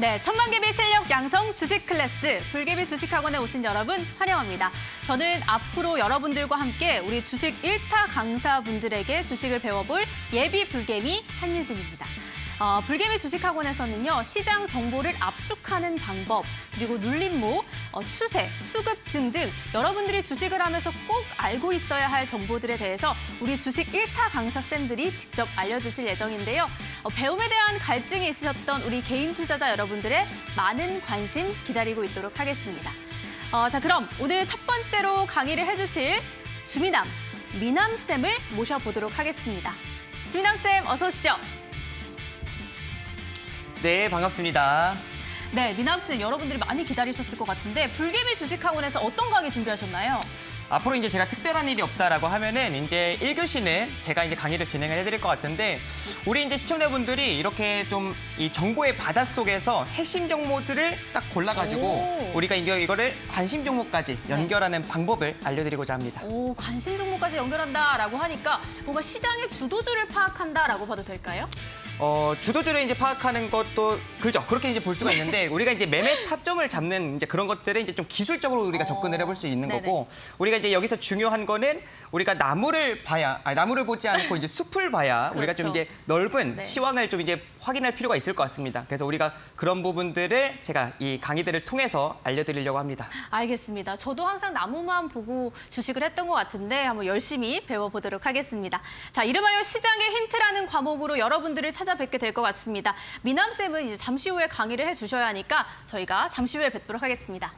네, 천만개비 실력 양성 주식 클래스 불개비 주식학원에 오신 여러분 환영합니다. 저는 앞으로 여러분들과 함께 우리 주식 1타 강사분들에게 주식을 배워볼 예비 불개미 한유진입니다. 불개미 주식학원에서는요, 시장 정보를 압축하는 방법, 그리고 눌림목, 추세, 수급 등등 여러분들이 주식을 하면서 꼭 알고 있어야 할 정보들에 대해서 우리 주식 1타 강사쌤들이 직접 알려주실 예정인데요. 배움에 대한 갈증이 있으셨던 우리 개인 투자자 여러분들의 많은 관심 기다리고 있도록 하겠습니다. 자, 그럼 오늘 첫 번째로 강의를 해주실 주미남, 미남쌤을 모셔보도록 하겠습니다. 주미남쌤, 어서 오시죠. 네, 반갑습니다. 네, 미남쌤 여러분들이 많이 기다리셨을 것 같은데 불개미 주식학원에서 어떤 강의 준비하셨나요? 앞으로 이제 제가 특별한 일이 없다라고 하면은 이제 1교시는 제가 이제 강의를 진행을 해드릴 것 같은데 우리 이제 시청자분들이 이렇게 좀 이 정보의 바닷속에서 핵심 정보들을 딱 골라가지고 우리가 이거를 관심 종목까지 연결하는 방법을 알려드리고자 합니다. 오, 관심 종목까지 연결한다라고 하니까 뭔가 시장의 주도주를 파악한다라고 봐도 될까요? 주도주를 이제 파악하는 것도 그렇죠. 그렇게 이제 볼 수가 있는데 우리가 이제 매매 타점을 잡는 이제 그런 것들은 이제 좀 기술적으로 우리가 접근을 해볼 수 있는 네네. 거고 우리가 이제 여기서 중요한 거는 우리가 나무를 보지 않고 이제 숲을 봐야 우리가 좀 그렇죠. 이제 넓은 네. 시황을 좀 이제 확인할 필요가 있을 것 같습니다. 그래서 우리가 그런 부분들을 제가 이 강의들을 통해서 알려드리려고 합니다. 알겠습니다. 저도 항상 나무만 보고 주식을 했던 것 같은데 한번 열심히 배워보도록 하겠습니다. 자, 이름하여 시장의 힌트라는 과목으로 여러분들을 찾아뵙게 될 것 같습니다. 미남쌤은 이제 잠시 후에 강의를 해주셔야 하니까 저희가 잠시 후에 뵙도록 하겠습니다.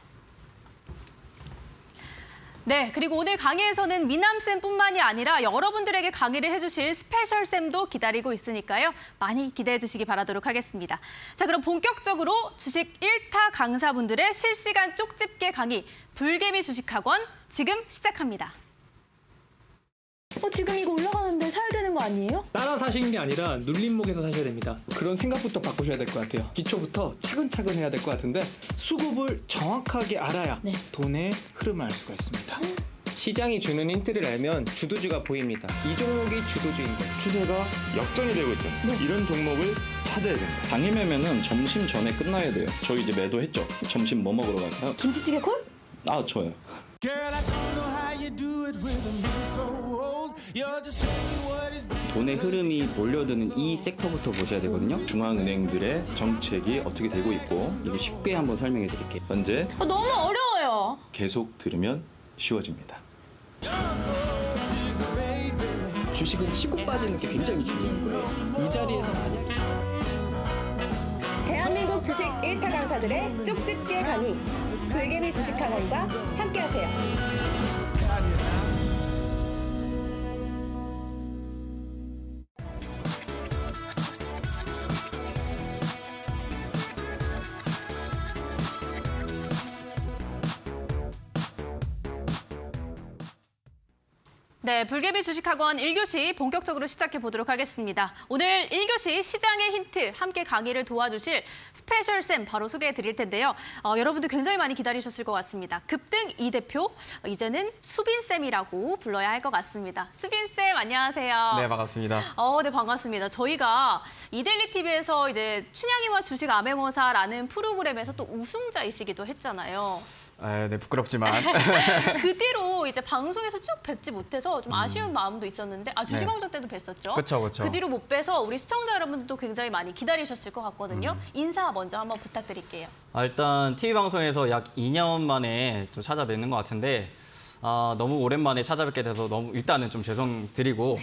네, 그리고 오늘 강의에서는 미남쌤뿐만이 아니라 여러분들에게 강의를 해주실 스페셜쌤도 기다리고 있으니까요. 많이 기대해 주시기 바라도록 하겠습니다. 자, 그럼 본격적으로 주식 1타 강사분들의 실시간 쪽집게 강의 불개미 주식학원 지금 시작합니다. 지금 이거 올라가는데 사야 되는 거 아니에요? 따라 사시는 게 아니라 눌림목에서 사셔야 됩니다. 그런 생각부터 바꾸셔야 될 것 같아요. 기초부터 차근차근 해야 될 것 같은데 수급을 정확하게 알아야 네. 돈의 흐름을 알 수가 있습니다. 시장이 주는 힌트를 알면 주도주가 보입니다. 이 종목이 주도주인데 추세가 역전이 되고 있다. 이런 종목을 찾아야 된다. 당일 매매는 점심 전에 끝나야 돼요. 저희 이제 매도했죠. 점심 뭐 먹으러 갈까요? 김치찌개 콜? 아, 좋아요. 돈의 흐름이 몰려드는 이 섹터부터 보셔야 되거든요. 중앙은행들의 정책이 어떻게 되고 있고 이거 쉽게 한번 설명해 드릴게요. 현재 너무 어려워요. 계속 들으면 쉬워집니다. 주식은 치고 빠지는 게 굉장히 중요한 거예요. 이 자리에서 만약에 대한민국 주식 1타 강사들의 쪽집게 강의 불개미 주식학원과 함께하세요. 네, 불개비 주식학원 1교시 본격적으로 시작해 보도록 하겠습니다. 오늘 1교시 시장의 힌트 함께 강의를 도와주실 스페셜쌤 바로 소개해 드릴 텐데요. 여러분들 굉장히 많이 기다리셨을 것 같습니다. 급등 이 대표, 이제는 수빈쌤이라고 불러야 할 것 같습니다. 수빈쌤, 안녕하세요. 네, 반갑습니다. 네, 반갑습니다. 저희가 이데일리 TV에서 이제 춘향이와 주식 암행어사라는 프로그램에서 또 우승자이시기도 했잖아요. 네, 부끄럽지만. 그 뒤로 이제 방송에서 쭉 뵙지 못해서 좀 아쉬운 마음도 있었는데, 주식왕정 때도 뵀었죠? 그쵸. 그 뒤로 못 뵈서 우리 시청자 여러분들도 굉장히 많이 기다리셨을 것 같거든요. 인사 먼저 한번 부탁드릴게요. 일단 TV 방송에서 약 2년 만에 또 찾아뵙는 것 같은데 너무 오랜만에 찾아뵙게 돼서 일단은 좀 죄송드리고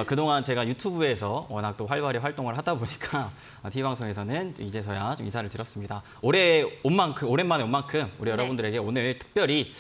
그동안 제가 유튜브에서 워낙 또 활발히 활동을 하다 보니까 TV 방송에서는 이제서야 좀 인사를 드렸습니다. 오랜만에 온 만큼 우리 여러분들에게 오늘 특별히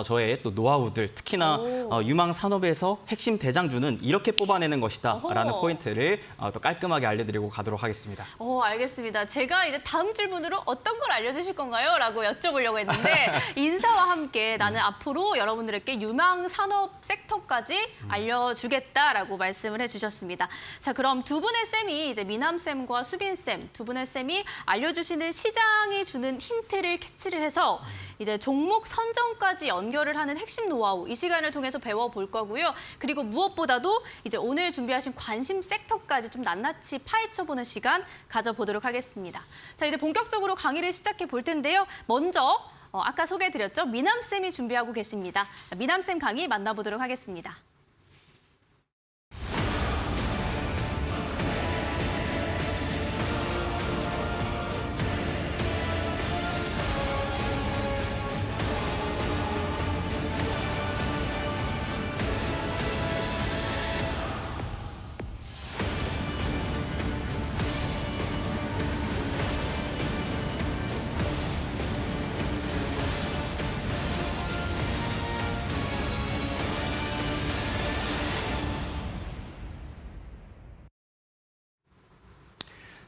저의 또 노하우들, 특히나 유망 산업에서 핵심 대장주는 이렇게 뽑아내는 것이다 라는 포인트를 또 깔끔하게 알려드리고 가도록 하겠습니다. 알겠습니다. 제가 이제 다음 질문으로 어떤 걸 알려주실 건가요? 라고 여쭤보려고 했는데 인사와 함께 나는 앞으로 여러분들 여러분들께 유망 산업 섹터까지 알려주겠다라고 말씀을 해주셨습니다. 자, 그럼 두 분의 쌤이 이제 미남쌤과 수빈쌤 두 분의 쌤이 알려주시는 시장이 주는 힌트를 캐치를 해서 이제 종목 선정까지 연결을 하는 핵심 노하우 이 시간을 통해서 배워볼 거고요. 그리고 무엇보다도 이제 오늘 준비하신 관심 섹터까지 좀 낱낱이 파헤쳐보는 시간 가져보도록 하겠습니다. 자, 이제 본격적으로 강의를 시작해 볼 텐데요. 먼저 아까 소개해드렸죠. 미남쌤이 준비하고 계십니다. 미남쌤 강의 만나보도록 하겠습니다.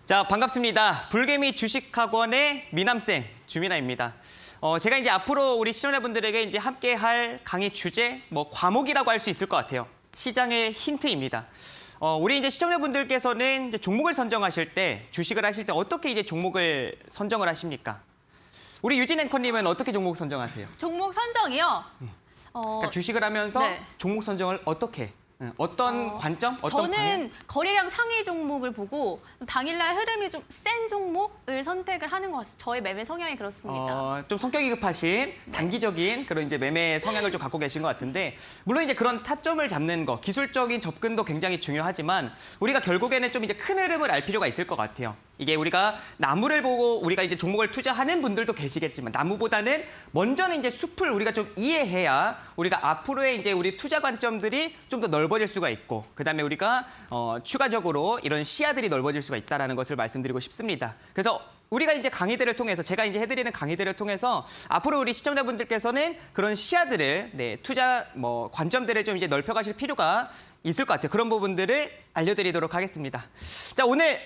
자, 반갑습니다. 불개미 주식학원의 미남쌤 주민아입니다. 제가 이제 앞으로 우리 시청자분들에게 이제 함께 할 강의 주제, 과목이라고 할 수 있을 것 같아요. 시장의 힌트입니다. 우리 이제 시청자분들께서는 이제 종목을 선정하실 때, 주식을 하실 때 어떻게 이제 종목을 선정을 하십니까? 우리 유진 앵커님은 어떻게 종목 선정하세요? 종목 선정이요? 그러니까 주식을 하면서 네. 종목 선정을 어떻게? 어떤 관점? 어떤 저는 방향? 거래량 상위 종목을 보고 당일날 흐름이 좀 센 종목을 선택을 하는 것 같습니다. 저의 매매 성향이 그렇습니다. 좀 성격이 급하신 단기적인 그런 이제 매매 성향을 좀 갖고 계신 것 같은데, 물론 이제 그런 타점을 잡는 거, 기술적인 접근도 굉장히 중요하지만 우리가 결국에는 좀 이제 큰 흐름을 알 필요가 있을 것 같아요. 이게 우리가 나무를 보고 우리가 이제 종목을 투자하는 분들도 계시겠지만 나무보다는 먼저는 이제 숲을 우리가 좀 이해해야 우리가 앞으로의 이제 우리 투자 관점들이 좀 더 넓어질 수가 있고, 그다음에 우리가 추가적으로 이런 시야들이 넓어질 수가 있다라는 것을 말씀드리고 싶습니다. 그래서 우리가 이제 강의들을 통해서, 제가 이제 해드리는 강의들을 통해서 앞으로 우리 시청자분들께서는 그런 시야들을, 투자 관점들을 좀 이제 넓혀가실 필요가 있을 것 같아요. 그런 부분들을 알려드리도록 하겠습니다. 자, 오늘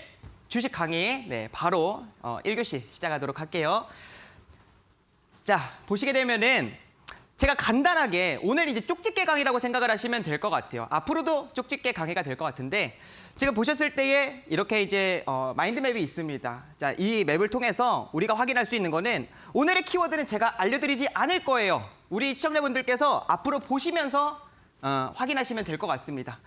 주식 강의 바로 1교시 시작하도록 할게요. 자, 보시게 되면은 제가 간단하게 오늘 이제 쪽집게 강의라고 생각을 하시면 될 것 같아요. 앞으로도 쪽집게 강의가 될 것 같은데, 지금 보셨을 때에 이렇게 이제 마인드맵이 있습니다. 자, 이 맵을 통해서 우리가 확인할 수 있는 거는 오늘의 키워드는 제가 알려드리지 않을 거예요. 우리 시청자분들께서 앞으로 보시면서 확인하시면 될 것 같습니다.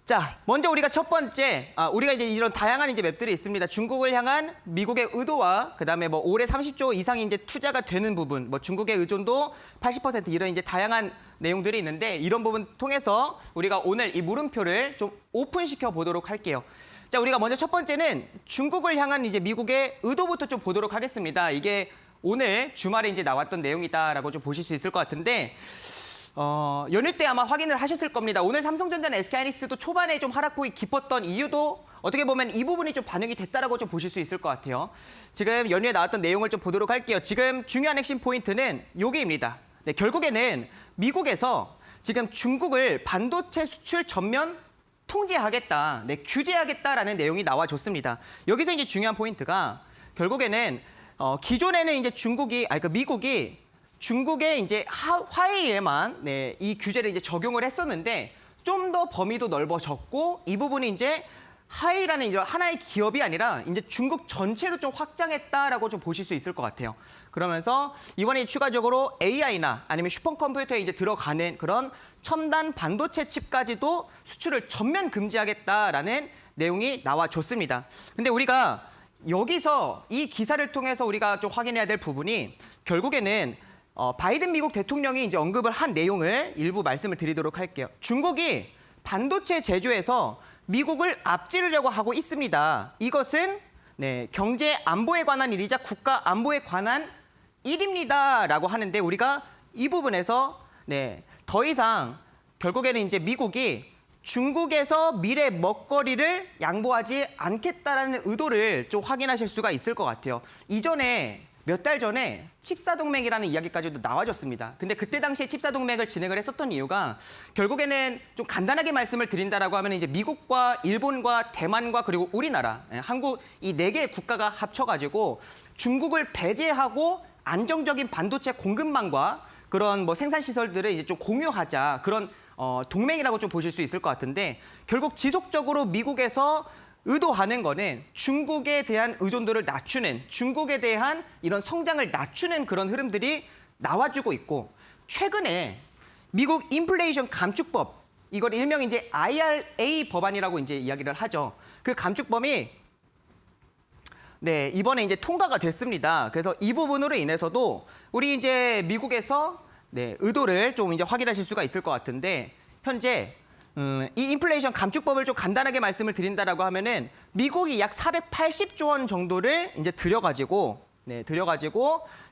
자, 먼저 우리가 첫 번째, 우리가 이제 이런 다양한 이제 맵들이 있습니다. 중국을 향한 미국의 의도와 그다음에 올해 30조 이상이 이제 투자가 되는 부분, 중국의 의존도 80% 이런 이제 다양한 내용들이 있는데, 이런 부분 통해서 우리가 오늘 이 물음표를 좀 오픈시켜 보도록 할게요. 자, 우리가 먼저 첫 번째는 중국을 향한 이제 미국의 의도부터 좀 보도록 하겠습니다. 이게 오늘 주말에 이제 나왔던 내용이다라고 좀 보실 수 있을 것 같은데, 연휴 때 아마 확인을 하셨을 겁니다. 오늘 삼성전자나 SK하이닉스도 초반에 좀 하락폭이 깊었던 이유도 어떻게 보면 이 부분이 좀 반영이 됐다라고 좀 보실 수 있을 것 같아요. 지금 연휴에 나왔던 내용을 좀 보도록 할게요. 지금 중요한 핵심 포인트는 여기입니다. 결국에는 미국에서 지금 중국을 반도체 수출 전면 통제하겠다, 규제하겠다라는 내용이 나와줬습니다. 여기서 이제 중요한 포인트가 결국에는 기존에는 이제 미국이 중국의 이제 화웨이에만 이 규제를 이제 적용을 했었는데, 좀 더 범위도 넓어졌고, 이 부분이 이제 화웨이라는 이제 하나의 기업이 아니라 이제 중국 전체로 좀 확장했다라고 좀 보실 수 있을 것 같아요. 그러면서 이번에 추가적으로 AI나 아니면 슈퍼컴퓨터에 이제 들어가는 그런 첨단 반도체 칩까지도 수출을 전면 금지하겠다라는 내용이 나와줬습니다. 근데 우리가 여기서 이 기사를 통해서 우리가 좀 확인해야 될 부분이 결국에는 바이든 미국 대통령이 이제 언급을 한 내용을 일부 말씀을 드리도록 할게요. 중국이 반도체 제조에서 미국을 앞지르려고 하고 있습니다. 이것은 경제 안보에 관한 일이자 국가 안보에 관한 일입니다라고 하는데, 우리가 이 부분에서 더 이상 결국에는 이제 미국이 중국에서 미래 먹거리를 양보하지 않겠다라는 의도를 좀 확인하실 수가 있을 것 같아요. 이전에 몇 달 전에 칩사동맹이라는 이야기까지도 나와줬습니다. 근데 그때 당시에 칩사동맹을 진행을 했었던 이유가 결국에는 좀 간단하게 말씀을 드린다라고 하면 이제 미국과 일본과 대만과 그리고 우리나라, 한국 이 4개의 국가가 합쳐가지고 중국을 배제하고 안정적인 반도체 공급망과 그런 뭐 생산 시설들을 이제 좀 공유하자 그런 동맹이라고 좀 보실 수 있을 것 같은데 결국 지속적으로 미국에서 의도하는 거는 중국에 대한 의존도를 낮추는 중국에 대한 이런 성장을 낮추는 그런 흐름들이 나와주고 있고 최근에 미국 인플레이션 감축법 이걸 일명 이제 IRA 법안이라고 이제 이야기를 하죠. 그 감축법이 네, 이번에 이제 통과가 됐습니다. 그래서 이 부분으로 인해서도 우리 이제 미국에서 네, 의도를 좀 이제 확인하실 수가 있을 것 같은데 현재 이 인플레이션 감축법을 좀 간단하게 말씀을 드린다라고 하면은 미국이 약 480조 원 정도를 이제 들여가지고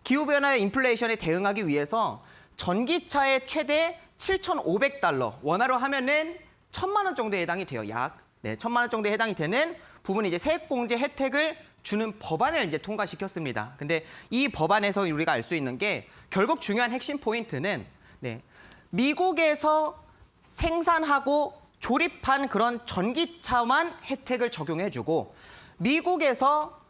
기후 변화의 인플레이션에 대응하기 위해서 전기차의 최대 7,500달러 원화로 하면은 1,000만 원 정도에 해당이 돼요. 약 1,000만 원 정도에 해당이 되는 부분이 이제 세액공제 혜택을 주는 법안을 이제 통과시켰습니다. 근데 이 법안에서 우리가 알 수 있는 게 결국 중요한 핵심 포인트는 미국에서 생산하고 조립한 그런 전기차만 혜택을 적용해주고 미국에서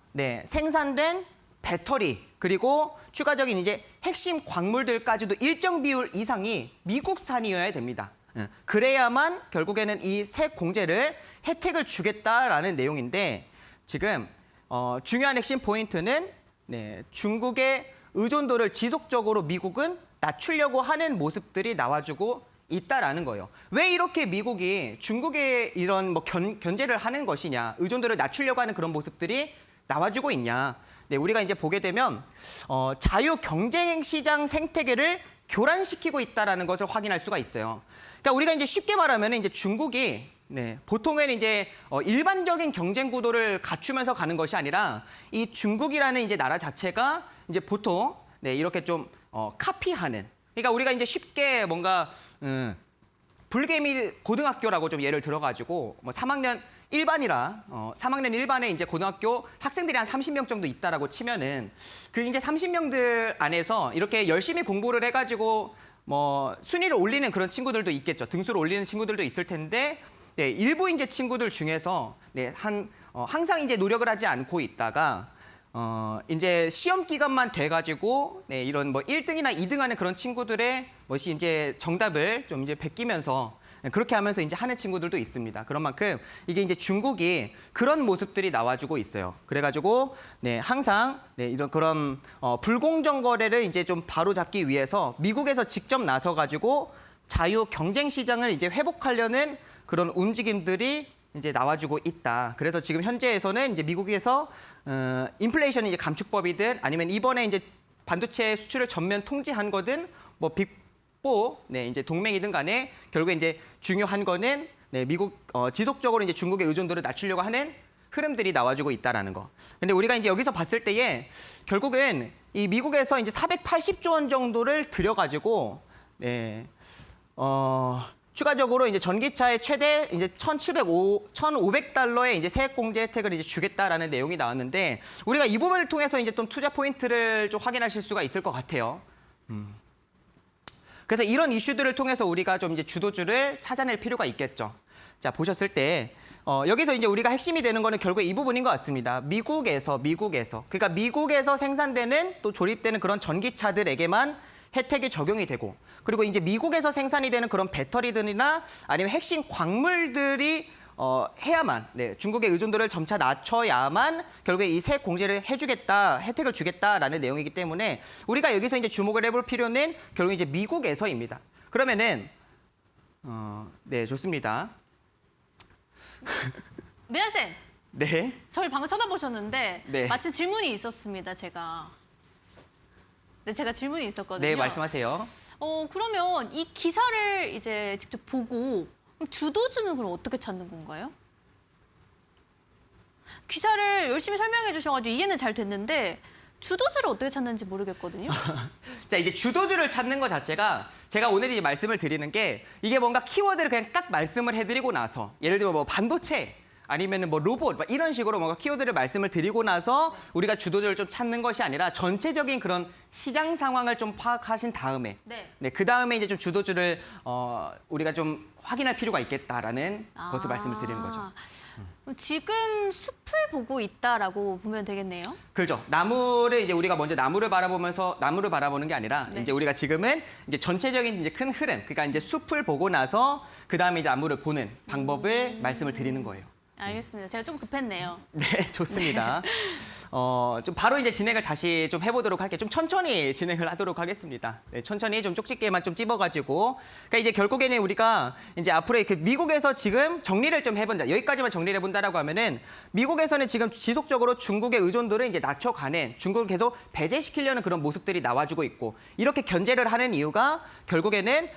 생산된 배터리 그리고 추가적인 이제 핵심 광물들까지도 일정 비율 이상이 미국산이어야 됩니다. 그래야만 결국에는 이 세액 공제를 혜택을 주겠다라는 내용인데 지금 중요한 핵심 포인트는 중국의 의존도를 지속적으로 미국은 낮추려고 하는 모습들이 나와주고 있다라는 거예요. 왜 이렇게 미국이 중국에 이런 뭐 견제를 하는 것이냐, 의존도를 낮추려고 하는 그런 모습들이 나와주고 있냐. 우리가 이제 보게 되면 자유 경쟁 시장 생태계를 교란시키고 있다라는 것을 확인할 수가 있어요. 그러니까 우리가 이제 쉽게 말하면 이제 중국이 보통은 이제 일반적인 경쟁 구도를 갖추면서 가는 것이 아니라 이 중국이라는 이제 나라 자체가 이제 보통 이렇게 좀 카피하는. 그러니까 우리가 이제 쉽게 뭔가 불개미 고등학교라고 좀 예를 들어가지고 뭐 3학년 1반에 이제 고등학교 학생들이 한 30명 정도 있다라고 치면은 그 이제 30명들 안에서 이렇게 열심히 공부를 해가지고 뭐 순위를 올리는 그런 친구들도 있겠죠. 등수를 올리는 친구들도 있을 텐데 일부 이제 친구들 중에서 항상 이제 노력을 하지 않고 있다가 이제 시험 기간만 돼가지고 이런 뭐 1등이나 2등하는 그런 친구들의 뭐시 이제 정답을 좀 이제 베끼면서 그렇게 하면서 이제 하는 친구들도 있습니다. 그런 만큼 이게 이제 중국이 그런 모습들이 나와주고 있어요. 그래가지고 항상 이런 그런 불공정 거래를 이제 좀 바로잡기 위해서 미국에서 직접 나서가지고 자유 경쟁 시장을 이제 회복하려는 그런 움직임들이 이제 나와주고 있다. 그래서 지금 현재에서는 이제 미국에서 인플레이션 이제 감축법이든 아니면 이번에 이제 반도체 수출을 전면 통제한 거든 뭐 빅4 이제 동맹이든 간에 결국에 이제 중요한 거는 미국 지속적으로 이제 중국의 의존도를 낮추려고 하는 흐름들이 나와주고 있다라는 거. 근데 우리가 이제 여기서 봤을 때에 결국은 이 미국에서 이제 480조 원 정도를 들여가지고 추가적으로 이제 전기차의 최대 이제 1,500달러의 이제 세액 공제 혜택을 이제 주겠다라는 내용이 나왔는데 우리가 이 부분을 통해서 이제 좀 투자 포인트를 좀 확인하실 수가 있을 것 같아요. 그래서 이런 이슈들을 통해서 우리가 좀 이제 주도주를 찾아낼 필요가 있겠죠. 자, 보셨을 때 여기서 이제 우리가 핵심이 되는 거는 결국 이 부분인 것 같습니다. 미국에서 그러니까 미국에서 생산되는 또 조립되는 그런 전기차들에게만 혜택이 적용이 되고 그리고 이제 미국에서 생산이 되는 그런 배터리들이나 아니면 핵심 광물들이 해야만 중국의 의존도를 점차 낮춰야만 결국에 이 세액 공제를 해주겠다, 혜택을 주겠다라는 내용이기 때문에 우리가 여기서 이제 주목을 해볼 필요는 결국 이제 미국에서입니다. 그러면은 좋습니다. 미안 쌤, 네. 저희 방금 쳐다보셨는데 네. 마침 질문이 있었습니다. 제가 질문이 있었거든요. 네, 말씀하세요. 그러면 이 기사를 이제 직접 보고 그럼 주도주는 그럼 어떻게 찾는 건가요? 기사를 열심히 설명해 주셔가지고 이해는 잘 됐는데 주도주를 어떻게 찾는지 모르겠거든요. 자, 이제 주도주를 찾는 것 자체가 제가 오늘 이제 말씀을 드리는 게 이게 뭔가 키워드를 그냥 딱 말씀을 해드리고 나서 예를 들면 뭐 반도체 아니면은 뭐 로봇 이런 식으로 뭔가 키워드를 말씀을 드리고 나서 우리가 주도주를 좀 찾는 것이 아니라 전체적인 그런 시장 상황을 좀 파악하신 다음에 그 다음에 이제 좀 주도주를 우리가 좀 확인할 필요가 있겠다라는 것을 말씀을 드리는 거죠. 지금 숲을 보고 있다라고 보면 되겠네요. 그렇죠. 나무를 이제 우리가 먼저 나무를 바라보는 게 아니라 네. 이제 우리가 지금은 이제 전체적인 이제 큰 흐름, 그러니까 이제 숲을 보고 나서 그 다음에 이제 나무를 보는 방법을 말씀을 드리는 거예요. 알겠습니다. 제가 좀 급했네요. 네, 좋습니다. 좀 바로 이제 진행을 다시 좀 해보도록 할게요. 좀 천천히 진행을 하도록 하겠습니다. 네, 천천히 좀 쪽집게만 좀 찝어가지고. 그러니까 이제 결국에는 우리가 이제 앞으로 그 미국에서 지금 정리를 좀 해본다. 여기까지만 정리를 해본다라고 하면은 미국에서는 지금 지속적으로 중국의 의존도를 이제 낮춰가는, 중국을 계속 배제시키려는 그런 모습들이 나와주고 있고, 이렇게 견제를 하는 이유가 결국에는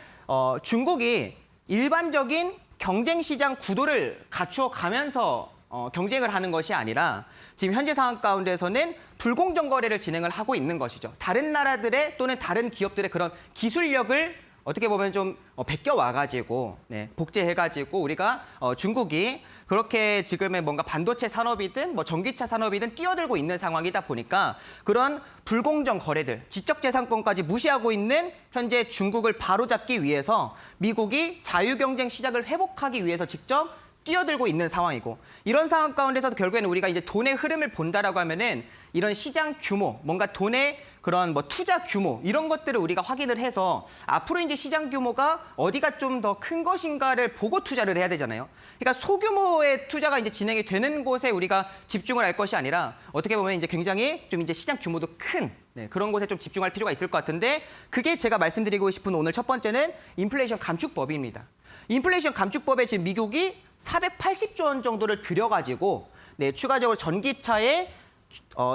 중국이 일반적인 경쟁 시장 구도를 갖추어 가면서 경쟁을 하는 것이 아니라 지금 현재 상황 가운데서는 불공정 거래를 진행을 하고 있는 것이죠. 다른 나라들의 또는 다른 기업들의 그런 기술력을 어떻게 보면 좀 베껴와가지고 복제해가지고 우리가 중국이 그렇게 지금의 뭔가 반도체 산업이든 뭐 전기차 산업이든 뛰어들고 있는 상황이다 보니까 그런 불공정 거래들, 지적재산권까지 무시하고 있는 현재 중국을 바로잡기 위해서 미국이 자유경쟁 시장을 회복하기 위해서 직접 뛰어들고 있는 상황이고, 이런 상황 가운데서도 결국에는 우리가 이제 돈의 흐름을 본다라고 하면은 이런 시장 규모, 뭔가 돈의 그런 뭐 투자 규모 이런 것들을 우리가 확인을 해서 앞으로 이제 시장 규모가 어디가 좀 더 큰 것인가를 보고 투자를 해야 되잖아요. 그러니까 소규모의 투자가 이제 진행이 되는 곳에 우리가 집중을 할 것이 아니라 어떻게 보면 이제 굉장히 좀 이제 시장 규모도 큰 그런 곳에 좀 집중할 필요가 있을 것 같은데, 그게 제가 말씀드리고 싶은 오늘 첫 번째는 인플레이션 감축법입니다. 인플레이션 감축법에 지금 미국이 480조 원 정도를 들여가지고 추가적으로 전기차에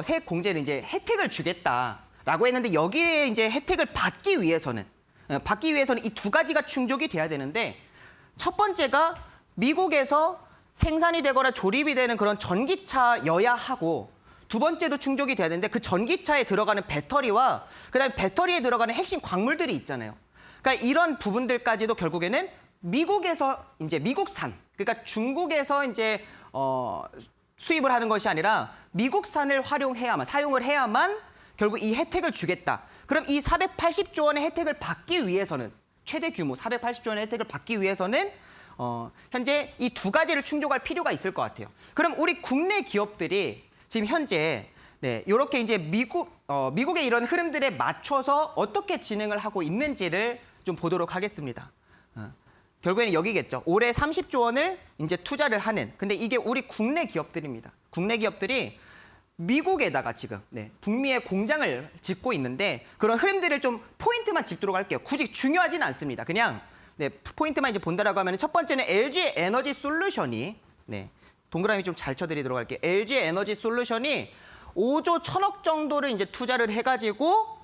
세액 공제는 이제 혜택을 주겠다라고 했는데, 여기에 이제 혜택을 받기 위해서는 이 두 가지가 충족이 돼야 되는데, 첫 번째가 미국에서 생산이 되거나 조립이 되는 그런 전기차여야 하고, 두 번째도 충족이 돼야 되는데 그 전기차에 들어가는 배터리와 그다음에 배터리에 들어가는 핵심 광물들이 있잖아요. 그러니까 이런 부분들까지도 결국에는 미국에서 이제 미국산, 그러니까 중국에서 이제 수입을 하는 것이 아니라 미국산을 사용을 해야만 결국 이 혜택을 주겠다. 그럼 이 480조 원의 혜택을 받기 위해서는, 최대 규모 480조 원의 혜택을 받기 위해서는 현재 이 두 가지를 충족할 필요가 있을 것 같아요. 그럼 우리 국내 기업들이 지금 현재 이렇게 이제 미국의 이런 흐름들에 맞춰서 어떻게 진행을 하고 있는지를 좀 보도록 하겠습니다. 결국에는 여기겠죠. 올해 30조 원을 이제 투자를 하는. 근데 이게 우리 국내 기업들입니다. 국내 기업들이 미국에다가 지금 북미에 공장을 짓고 있는데, 그런 흐름들을 좀 포인트만 짚도록 할게요. 굳이 중요하진 않습니다. 그냥 포인트만 이제 본다라고 하면 첫 번째는 LG 에너지 솔루션이 동그라미 좀 잘 쳐드리도록 할게요. LG 에너지 솔루션이 5조 1천억 정도를 이제 투자를 해가지고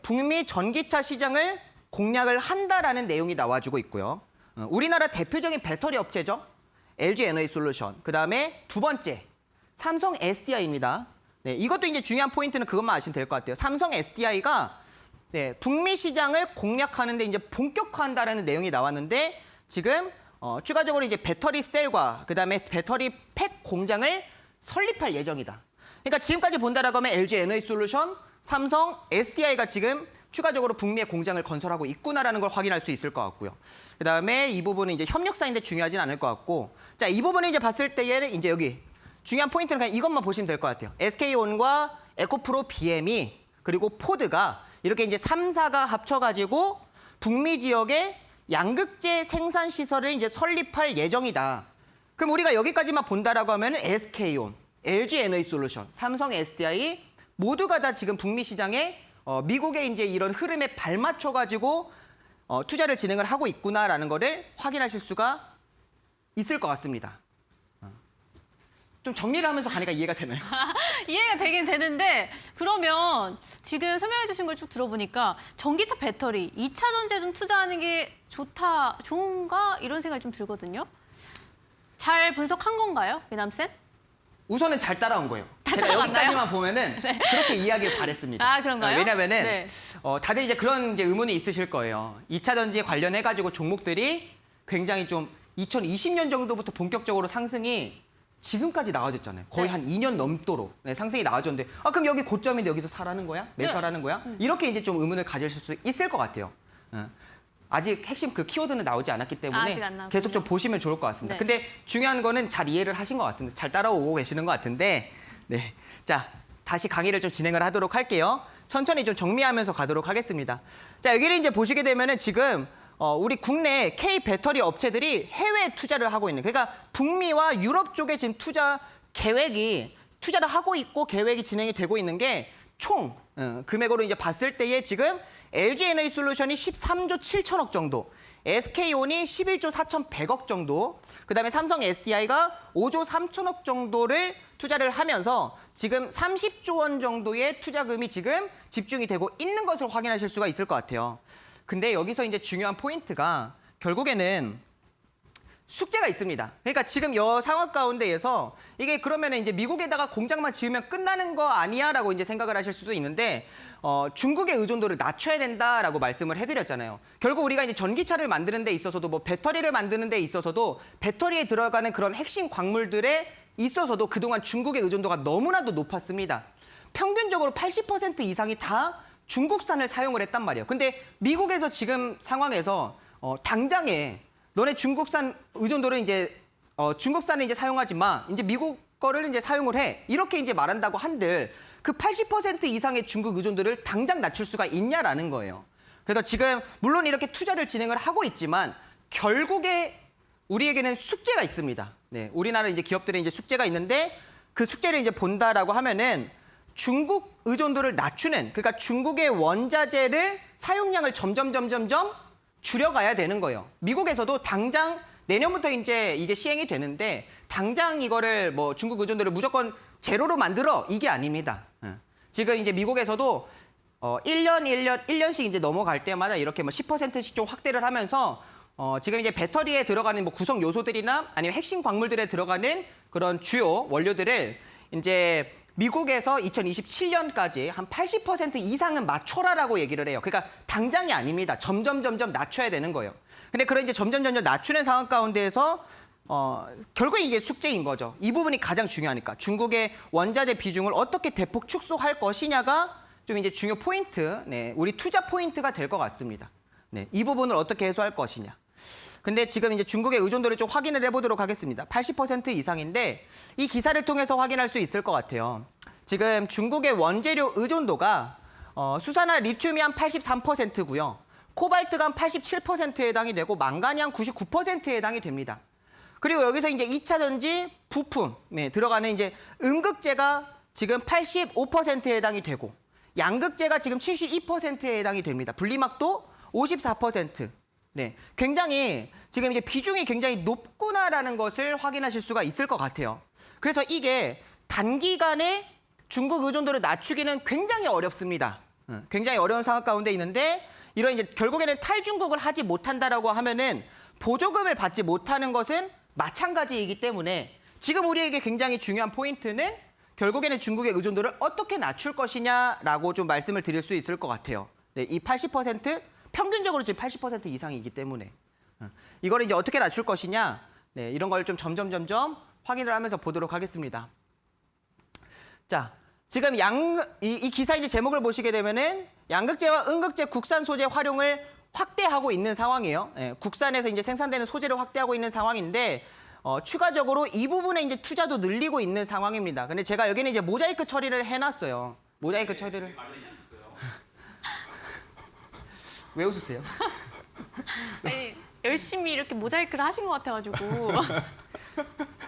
북미 전기차 시장을 공략을 한다라는 내용이 나와주고 있고요. 우리나라 대표적인 배터리 업체죠. LG 에너지 솔루션. 그다음에 두 번째 삼성 SDI입니다. 이것도 이제 중요한 포인트는 그것만 아시면 될 것 같아요. 삼성 SDI가 북미 시장을 공략하는데 이제 본격화한다라는 내용이 나왔는데, 지금 추가적으로 이제 배터리 셀과 그다음에 배터리 팩 공장을 설립할 예정이다. 그러니까 지금까지 본다라고 하면 LG 에너지 솔루션, 삼성 SDI가 지금 추가적으로 북미에 공장을 건설하고 있구나라는 걸 확인할 수 있을 것 같고요. 그다음에 이 부분은 이제 협력사인데 중요하진 않을 것 같고, 자, 이 부분을 이제 봤을 때에는 이제 여기 중요한 포인트는 그냥 이것만 보시면 될 것 같아요. SK온과 에코프로 BM이 그리고 포드가 이렇게 이제 3사가 합쳐가지고 북미 지역에 양극재 생산 시설을 이제 설립할 예정이다. 그럼 우리가 여기까지만 본다라고 하면 SK온, LG 에너지 솔루션, 삼성 SDI 모두가 다 지금 북미 시장에 미국의 이제 이런 흐름에 발맞춰가지고 투자를 진행을 하고 있구나라는 거를 확인하실 수가 있을 것 같습니다. 좀 정리를 하면서 가니까 이해가 되나요? 이해가 되긴 되는데, 그러면 지금 설명해 주신 걸 쭉 들어보니까 전기차 배터리, 2차 전지에 좀 투자하는 게 좋은가? 이런 생각이 좀 들거든요. 잘 분석한 건가요, 미남쌤? 우선은 잘 따라온 거예요. 제가 따라갔나요? 여기까지만 보면은 그렇게 이해하길 바랬습니다. 아, 그런가요? 왜냐면은 다들 이제 그런 이제 의문이 있으실 거예요. 2차 전지에 관련해가지고 종목들이 굉장히 좀 2020년 정도부터 본격적으로 상승이 지금까지 나와줬잖아요. 거의 한 2년 넘도록 상승이 나와줬는데, 그럼 여기 고점인데 여기서 사라는 거야? 매수하라는 거야? 이렇게 이제 좀 의문을 가지실 수 있을 것 같아요. 아직 핵심 그 키워드는 나오지 않았기 때문에 아직 안 나왔군요. 계속 좀 보시면 좋을 것 같습니다. 네. 근데 중요한 거는 잘 이해를 하신 것 같습니다. 잘 따라오고 계시는 것 같은데, 네, 자 다시 강의를 좀 진행을 하도록 할게요. 천천히 좀 정리하면서 가도록 하겠습니다. 자 여기를 이제 보시게 되면은 지금 우리 국내 K 배터리 업체들이 해외 투자를 하고 있는, 그러니까 북미와 유럽 쪽에 지금 투자를 하고 있고 계획이 진행이 되고 있는 게 총 금액으로 이제 봤을 때에 지금 LG 에너지 솔루션이 13조 7천억 정도, SK온이 11조 4,100억 정도, 그다음에 삼성 SDI가 5조 3천억 정도를 투자를 하면서 지금 30조 원 정도의 투자금이 지금 집중이 되고 있는 것을 확인하실 수가 있을 것 같아요. 근데 여기서 이제 중요한 포인트가 결국에는 숙제가 있습니다. 그러니까 지금 이 상황 가운데에서 이게 그러면 이제 미국에다가 공장만 지으면 끝나는 거 아니야라고 이제 생각을 하실 수도 있는데 중국의 의존도를 낮춰야 된다라고 말씀을 해드렸잖아요. 결국 우리가 이제 전기차를 만드는 데 있어서도 뭐 배터리를 만드는 데 있어서도 배터리에 들어가는 그런 핵심 광물들에 있어서도 그동안 중국의 의존도가 너무나도 높았습니다. 평균적으로 80% 이상이 다 중국산을 사용을 했단 말이에요. 근데 미국에서 지금 상황에서 당장에 너네 중국산 의존도를 이제 중국산을 이제 사용하지 마. 이제 미국 거를 이제 사용을 해. 이렇게 이제 말한다고 한들 그 80% 이상의 중국 의존도를 당장 낮출 수가 있냐라는 거예요. 그래서 지금 물론 이렇게 투자를 진행을 하고 있지만 결국에 우리에게는 숙제가 있습니다. 네, 우리나라 이제 기업들의 이제 숙제가 있는데 그 숙제를 이제 본다라고 하면은 중국 의존도를 낮추는, 그러니까 중국의 원자재를 사용량을 점점 줄여가야 되는 거예요. 미국에서도 당장 내년부터 이제 이게 시행이 되는데 당장 이거를 뭐 중국 의존도를 무조건 제로로 만들어 이게 아닙니다. 지금 이제 미국에서도 1년씩 이제 넘어갈 때마다 이렇게 뭐 10%씩 좀 확대를 하면서 지금 이제 배터리에 들어가는 뭐 구성 요소들이나 아니면 핵심 광물들에 들어가는 그런 주요 원료들을 이제 미국에서 2027년까지 한 80% 이상은 맞춰라라고 얘기를 해요. 그러니까 당장이 아닙니다. 점점 낮춰야 되는 거예요. 근데 그런 이제 점점 낮추는 상황 가운데에서 결국 이게 숙제인 거죠. 이 부분이 가장 중요하니까 중국의 원자재 비중을 어떻게 대폭 축소할 것이냐가 좀 이제 중요 포인트, 네, 우리 투자 포인트가 될 것 같습니다. 네, 이 부분을 어떻게 해소할 것이냐. 근데 지금 이제 중국의 의존도를 좀 확인을 해보도록 하겠습니다. 80% 이상인데 이 기사를 통해서 확인할 수 있을 것 같아요. 지금 중국의 원재료 의존도가 수산화 리튬이 한 83%고요. 코발트가 한 87%에 해당이 되고 망간이 한 99%에 해당이 됩니다. 그리고 여기서 이제 2차 전지 부품에 들어가는 이제 음극재가 지금 85%에 해당이 되고 양극재가 지금 72%에 해당이 됩니다. 분리막도 54%. 네, 굉장히 지금 이제 비중이 굉장히 높구나라는 것을 확인하실 수가 있을 것 같아요. 그래서 이게 단기간에 중국 의존도를 낮추기는 굉장히 어렵습니다. 굉장히 어려운 상황 가운데 있는데 이런 이제 결국에는 탈중국을 하지 못한다라고 하면은 보조금을 받지 못하는 것은 마찬가지이기 때문에 지금 우리에게 굉장히 중요한 포인트는 결국에는 중국의 의존도를 어떻게 낮출 것이냐라고 좀 말씀을 드릴 수 있을 것 같아요. 네, 이 80% 평균적으로 지금 80% 이상이기 때문에 이걸 이제 어떻게 낮출 것이냐, 네, 이런 걸 좀 점점 확인을 하면서 보도록 하겠습니다. 자, 지금 이 기사 이제 제목을 보시게 되면은 양극재와 음극재 국산 소재 활용을 확대하고 있는 상황이에요. 네, 국산에서 이제 생산되는 소재를 확대하고 있는 상황인데 추가적으로 이 부분에 이제 투자도 늘리고 있는 상황입니다. 근데 제가 여기는 이제 모자이크 처리를 해놨어요. 모자이크 처리를. 왜 웃으세요? 아니, 열심히 이렇게 모자이크를 하신 것 같아가지고.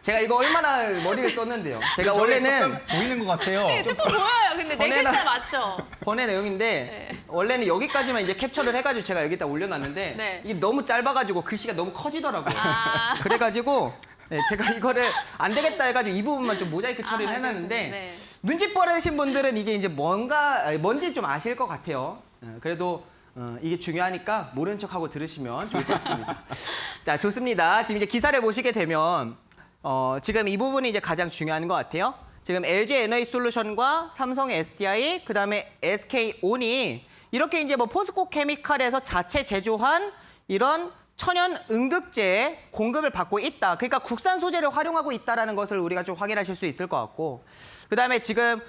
제가 이거 얼마나 머리를 썼는데요. 제가 원래는 보이는 것 같아요. 네, 조금 보여요. 근데 네 번외나- 글자 맞죠? 번외 내용인데 원래는 여기까지만 이제 캡처를 해가지고 제가 여기다 올려놨는데 네. 이게 너무 짧아가지고 글씨가 너무 커지더라고요. 아. 그래가지고 네, 제가 이거를 안 되겠다 해가지고 이 부분만 좀 모자이크 처리를 아, 해놨는데 네. 눈치 빠르신 분들은 이게 이제 뭔지 좀 아실 것 같아요. 그래도 이게 중요하니까 모른 척하고 들으시면 좋을 것 같습니다. 자, 좋습니다. 지금 이제 기사를 보시게 되면 지금 이 부분이 이제 가장 중요한 것 같아요. 지금 LG 에너지 솔루션과 삼성 SDI, 그다음에 SK온이 이렇게 이제 뭐 포스코 케미칼에서 자체 제조한 이런 천연 음극재 공급을 받고 있다. 그러니까 국산 소재를 활용하고 있다라는 것을 우리가 좀 확인하실 수 있을 것 같고, 그다음에 지금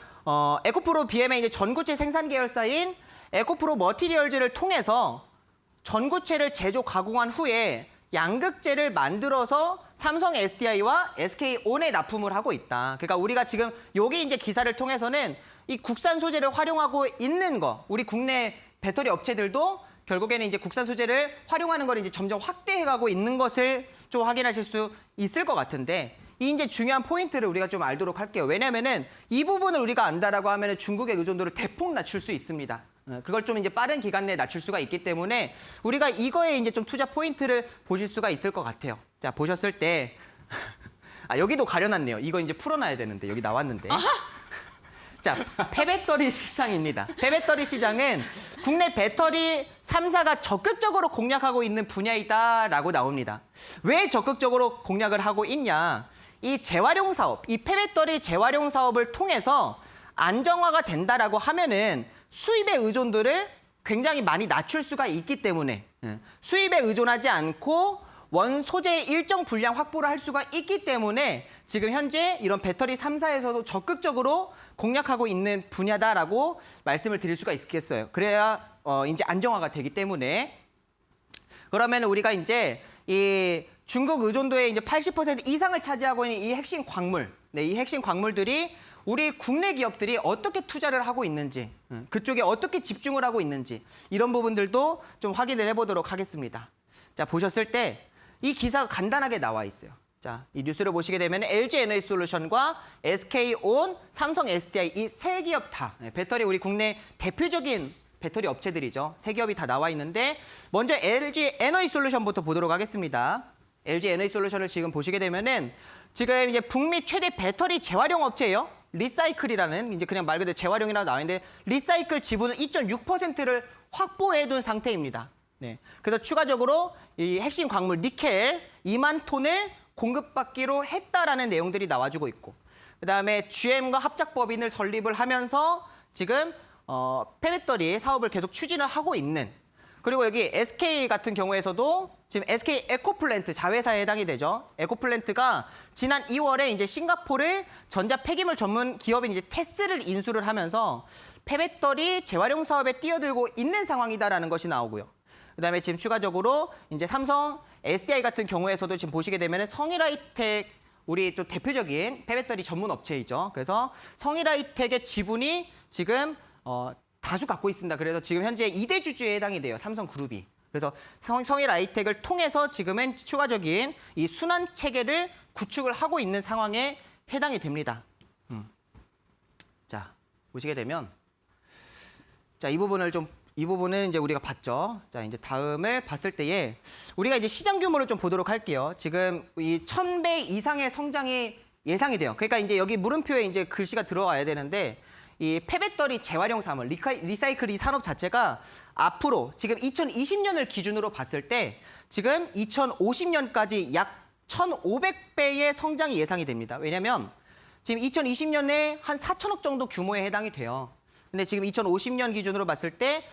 에코프로 BM의 이제 전구체 생산 계열사인 에코프로 머티리얼즈를 통해서 전구체를 제조 가공한 후에 양극재를 만들어서 삼성 SDI와 SK온에 납품을 하고 있다. 그러니까 우리가 지금 여기 이제 기사를 통해서는 이 국산 소재를 활용하고 있는 거, 우리 국내 배터리 업체들도 결국에는 이제 국산 소재를 활용하는 걸 이제 점점 확대해가고 있는 것을 좀 확인하실 수 있을 것 같은데, 이 이제 중요한 포인트를 우리가 좀 알도록 할게요. 왜냐면은 이 부분을 우리가 안다라고 하면은 중국의 의존도를 대폭 낮출 수 있습니다. 그걸 좀 이제 빠른 기간 내에 낮출 수가 있기 때문에 우리가 이거에 이제 좀 투자 포인트를 보실 수가 있을 것 같아요. 자, 보셨을 때 여기도 가려놨네요. 이거 이제 풀어놔야 되는데 여기 나왔는데. 자, 폐배터리 시장입니다. 폐배터리 시장은 국내 배터리 3사가 적극적으로 공략하고 있는 분야이다라고 나옵니다. 왜 적극적으로 공략을 하고 있냐? 이 재활용 사업, 이 폐배터리 재활용 사업을 통해서 안정화가 된다라고 하면은 수입의 의존도를 굉장히 많이 낮출 수가 있기 때문에 수입에 의존하지 않고 원 소재의 일정 분량 확보를 할 수가 있기 때문에 지금 현재 이런 배터리 3사에서도 적극적으로 공략하고 있는 분야다라고 말씀을 드릴 수가 있겠어요. 그래야 이제 안정화가 되기 때문에. 그러면 우리가 이제 이 중국 의존도의 이제 80% 이상을 차지하고 있는 이 핵심 광물, 이 핵심 광물들이 우리 국내 기업들이 어떻게 투자를 하고 있는지, 그쪽에 어떻게 집중을 하고 있는지 이런 부분들도 좀 확인을 해보도록 하겠습니다. 자, 보셨을 때 이 기사가 간단하게 나와 있어요. 자, 이 뉴스를 보시게 되면 LG 에너지솔루션과 SK온, 삼성 SDI 이 세 기업 다 배터리 우리 국내 대표적인 배터리 업체들이죠. 세 기업이 다 나와 있는데 먼저 LG 에너지솔루션부터 보도록 하겠습니다. LG 에너지솔루션을 지금 보시게 되면은 지금 이제 북미 최대 배터리 재활용 업체예요. 리사이클이라는 이제 그냥 말 그대로 재활용이라고 나와 있는데 리사이클 지분은 2.6%를 확보해 둔 상태입니다. 네. 그래서 추가적으로 이 핵심 광물 니켈 2만 톤을 공급받기로 했다라는 내용들이 나와주고 있고, 그다음에 GM과 합작법인을 설립을 하면서 지금 폐배터리 사업을 계속 추진을 하고 있는, 그리고 여기 SK 같은 경우에서도 지금 SK 에코플랜트 자회사에 해당이 되죠. 에코플랜트가 지난 2월에 이제 싱가포르 전자 폐기물 전문 기업인 이제 테스를 인수를 하면서 폐배터리 재활용 사업에 뛰어들고 있는 상황이다라는 것이 나오고요. 그다음에 지금 추가적으로 이제 삼성 SDI 같은 경우에서도 지금 보시게 되면 성일하이텍 우리 또 대표적인 폐배터리 전문 업체이죠. 그래서 성일하이텍의 지분이 지금 다수 갖고 있습니다. 그래서 지금 현재 2대 주주에 해당이 돼요. 삼성그룹이. 그래서 성일하이텍을 통해서 지금은 추가적인 이 순환 체계를 구축을 하고 있는 상황에 해당이 됩니다. 자, 보시게 되면 자, 이 부분은 이제 우리가 봤죠. 자, 이제 다음을 봤을 때에 우리가 이제 시장 규모를 좀 보도록 할게요. 지금 이 1000배 이상의 성장이 예상이 돼요. 그러니까 이제 여기 물음표에 이제 글씨가 들어와야 되는데 이 폐배터리 재활용 사업, 리사이클 이 산업 자체가 앞으로 지금 2020년을 기준으로 봤을 때 지금 2050년까지 약 1,500배의 성장이 예상이 됩니다. 왜냐하면 지금 2020년에 한 4천억 정도 규모에 해당이 돼요. 근데 지금 2050년 기준으로 봤을 때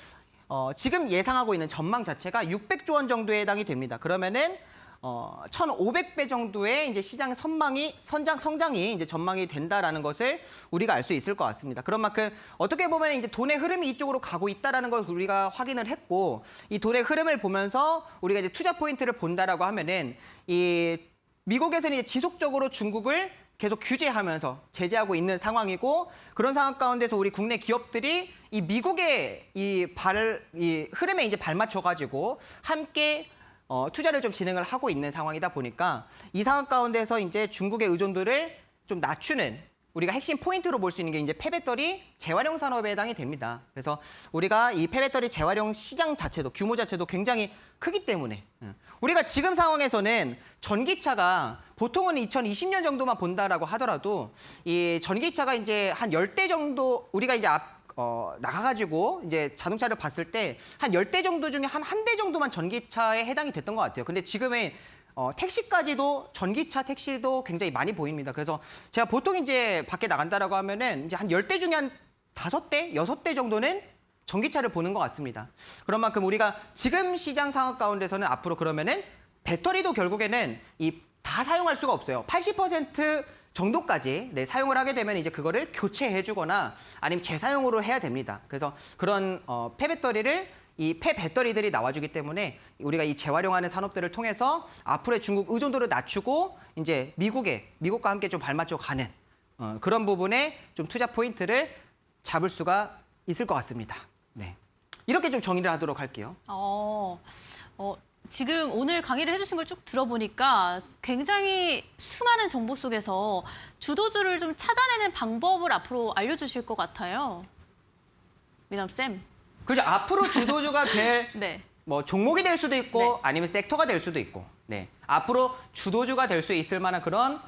지금 예상하고 있는 전망 자체가 600조 원 정도에 해당이 됩니다. 그러면은 1,500배 정도의 이제 시장 성장이 이제 전망이 된다라는 것을 우리가 알 수 있을 것 같습니다. 그런 만큼 어떻게 보면 이제 돈의 흐름이 이쪽으로 가고 있다라는 걸 우리가 확인을 했고, 이 돈의 흐름을 보면서 우리가 이제 투자 포인트를 본다라고 하면은 이 미국에서는 이제 지속적으로 중국을 계속 규제하면서 제재하고 있는 상황이고, 그런 상황 가운데서 우리 국내 기업들이 이 미국의 이 흐름에 이제 발맞춰가지고 함께 투자를 좀 진행을 하고 있는 상황이다 보니까 이 상황 가운데서 이제 중국의 의존도를 좀 낮추는 우리가 핵심 포인트로 볼 수 있는 게 이제 폐배터리 재활용 산업에 해당이 됩니다. 그래서 우리가 이 폐배터리 재활용 시장 자체도 규모 자체도 굉장히 크기 때문에 우리가 지금 상황에서는 전기차가 보통은 2020년 정도만 본다라고 하더라도 이 전기차가 이제 한 10대 정도 우리가 이제 나가가지고 이제 자동차를 봤을 때 한 10대 정도 중에 한 대 정도만 전기차에 해당이 됐던 것 같아요. 근데 지금의 택시까지도 전기차 택시도 굉장히 많이 보입니다. 그래서 제가 보통 이제 밖에 나간다라고 하면은 이제 한 10대 중에 한 5대, 6대 정도는 전기차를 보는 것 같습니다. 그런 만큼 우리가 지금 시장 상황 가운데서는 앞으로 그러면은 배터리도 결국에는 다 사용할 수가 없어요. 80% 정도까지 사용을 하게 되면 이제 그거를 교체해주거나 아니면 재사용으로 해야 됩니다. 그래서 그런 폐배터리를 이 폐배터리들이 나와주기 때문에 우리가 이 재활용하는 산업들을 통해서 앞으로의 중국 의존도를 낮추고 이제 미국과 함께 좀 발맞춰 가는 그런 부분에 좀 투자 포인트를 잡을 수가 있을 것 같습니다. 네. 이렇게 좀 정리를 하도록 할게요. 지금 오늘 강의를 해주신 걸 쭉 들어보니까 굉장히 수많은 정보 속에서 주도주를 좀 찾아내는 방법을 앞으로 알려주실 것 같아요. 미남쌤. 그죠. 앞으로 주도주가 될 네. 뭐 종목이 될 수도 있고 네. 아니면 섹터가 될 수도 있고 네. 앞으로 주도주가 될 수 있을 만한 그런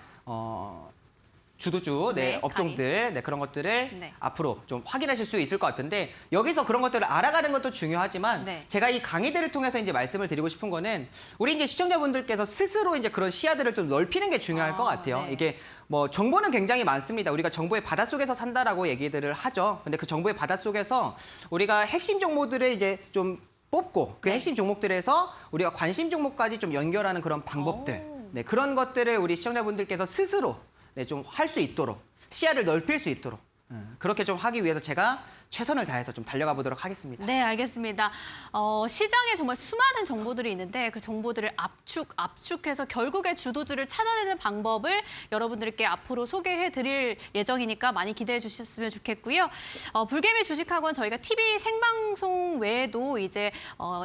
주도주 네, 업종들 그런 것들을 네. 앞으로 좀 확인하실 수 있을 것 같은데 여기서 그런 것들을 알아가는 것도 중요하지만 네. 제가 이 강의들을 통해서 이제 말씀을 드리고 싶은 거는 우리 이제 시청자분들께서 스스로 이제 그런 시야들을 좀 넓히는 게 중요할 것 같아요. 네. 이게 뭐 정보는 굉장히 많습니다. 우리가 정보의 바닷속에서 산다라고 얘기들을 하죠. 근데 그 정보의 바닷속에서 우리가 핵심 정보들을 이제 좀 뽑고 그 핵심 종목들에서 우리가 관심 종목까지 좀 연결하는 그런 방법들 네, 그런 것들을 우리 시청자분들께서 스스로 네, 좀 할 수 있도록 시야를 넓힐 수 있도록 그렇게 좀 하기 위해서 제가 최선을 다해서 좀 달려가 보도록 하겠습니다. 네, 알겠습니다. 시장에 정말 수많은 정보들이 있는데 그 정보들을 압축해서 결국에 주도주를 찾아내는 방법을 여러분들께 앞으로 소개해드릴 예정이니까 많이 기대해 주셨으면 좋겠고요. 불개미 주식학원 저희가 TV 생방송 외에도 이제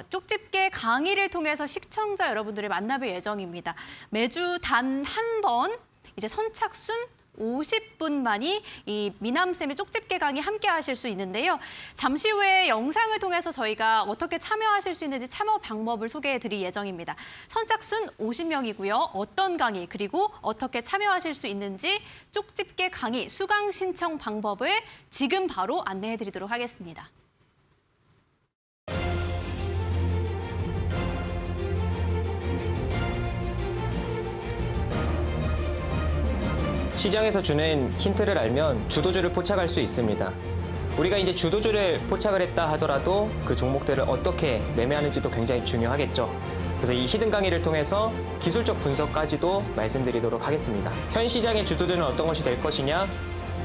쪽집게 강의를 통해서 시청자 여러분들을 만나뵐 예정입니다. 매주 단 한 번 이제 선착순 50분만이 이 미남쌤의 쪽집게 강의 함께 하실 수 있는데요. 잠시 후에 영상을 통해서 저희가 어떻게 참여하실 수 있는지 참여 방법을 소개해 드릴 예정입니다. 선착순 50명이고요. 어떤 강의 그리고 어떻게 참여하실 수 있는지 쪽집게 강의 수강 신청 방법을 지금 바로 안내해 드리도록 하겠습니다. 시장에서 주는 힌트를 알면 주도주를 포착할 수 있습니다. 우리가 이제 주도주를 포착을 했다 하더라도 그 종목들을 어떻게 매매하는지도 굉장히 중요하겠죠. 그래서 이 히든 강의를 통해서 기술적 분석까지도 말씀드리도록 하겠습니다. 현 시장의 주도주는 어떤 것이 될 것이냐?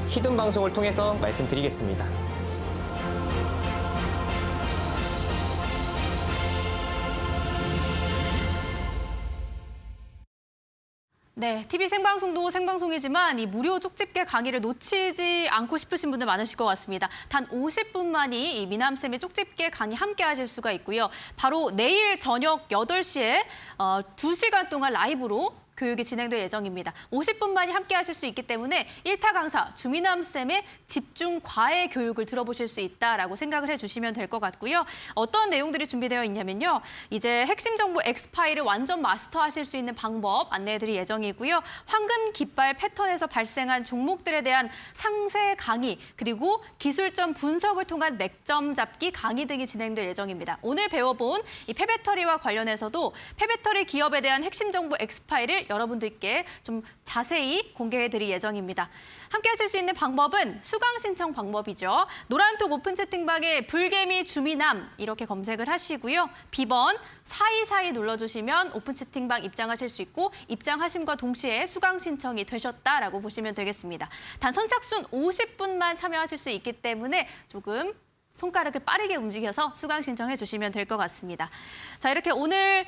히든 방송을 통해서 말씀드리겠습니다. 네, TV 생방송도 생방송이지만 이 무료 쪽집게 강의를 놓치지 않고 싶으신 분들 많으실 것 같습니다. 단 50분만이 이 미남쌤의 쪽집게 강의 함께 하실 수가 있고요. 바로 내일 저녁 8시에 2시간 동안 라이브로 교육이 진행될 예정입니다. 50분만이 함께 하실 수 있기 때문에 1타 강사 주미남쌤의 집중 과외 교육을 들어보실 수 있다라고 생각을 해주시면 될 것 같고요. 어떤 내용들이 준비되어 있냐면요. 이제 핵심 정보 X파일을 완전 마스터하실 수 있는 방법 안내해드릴 예정이고요. 황금 깃발 패턴에서 발생한 종목들에 대한 상세 강의 그리고 기술점 분석을 통한 맥점 잡기 강의 등이 진행될 예정입니다. 오늘 배워본 이 폐배터리와 관련해서도 폐배터리 기업에 대한 핵심 정보 X파일을 여러분들께 좀 자세히 공개해드릴 예정입니다. 함께 하실 수 있는 방법은 수강 신청 방법이죠. 노란톡 오픈 채팅방에 불개미 주미남 이렇게 검색을 하시고요. B번 4242 눌러주시면 오픈 채팅방 입장하실 수 있고 입장하심과 동시에 수강 신청이 되셨다라고 보시면 되겠습니다. 단 선착순 50분만 참여하실 수 있기 때문에 조금 손가락을 빠르게 움직여서 수강 신청해 주시면 될 것 같습니다. 자, 이렇게 오늘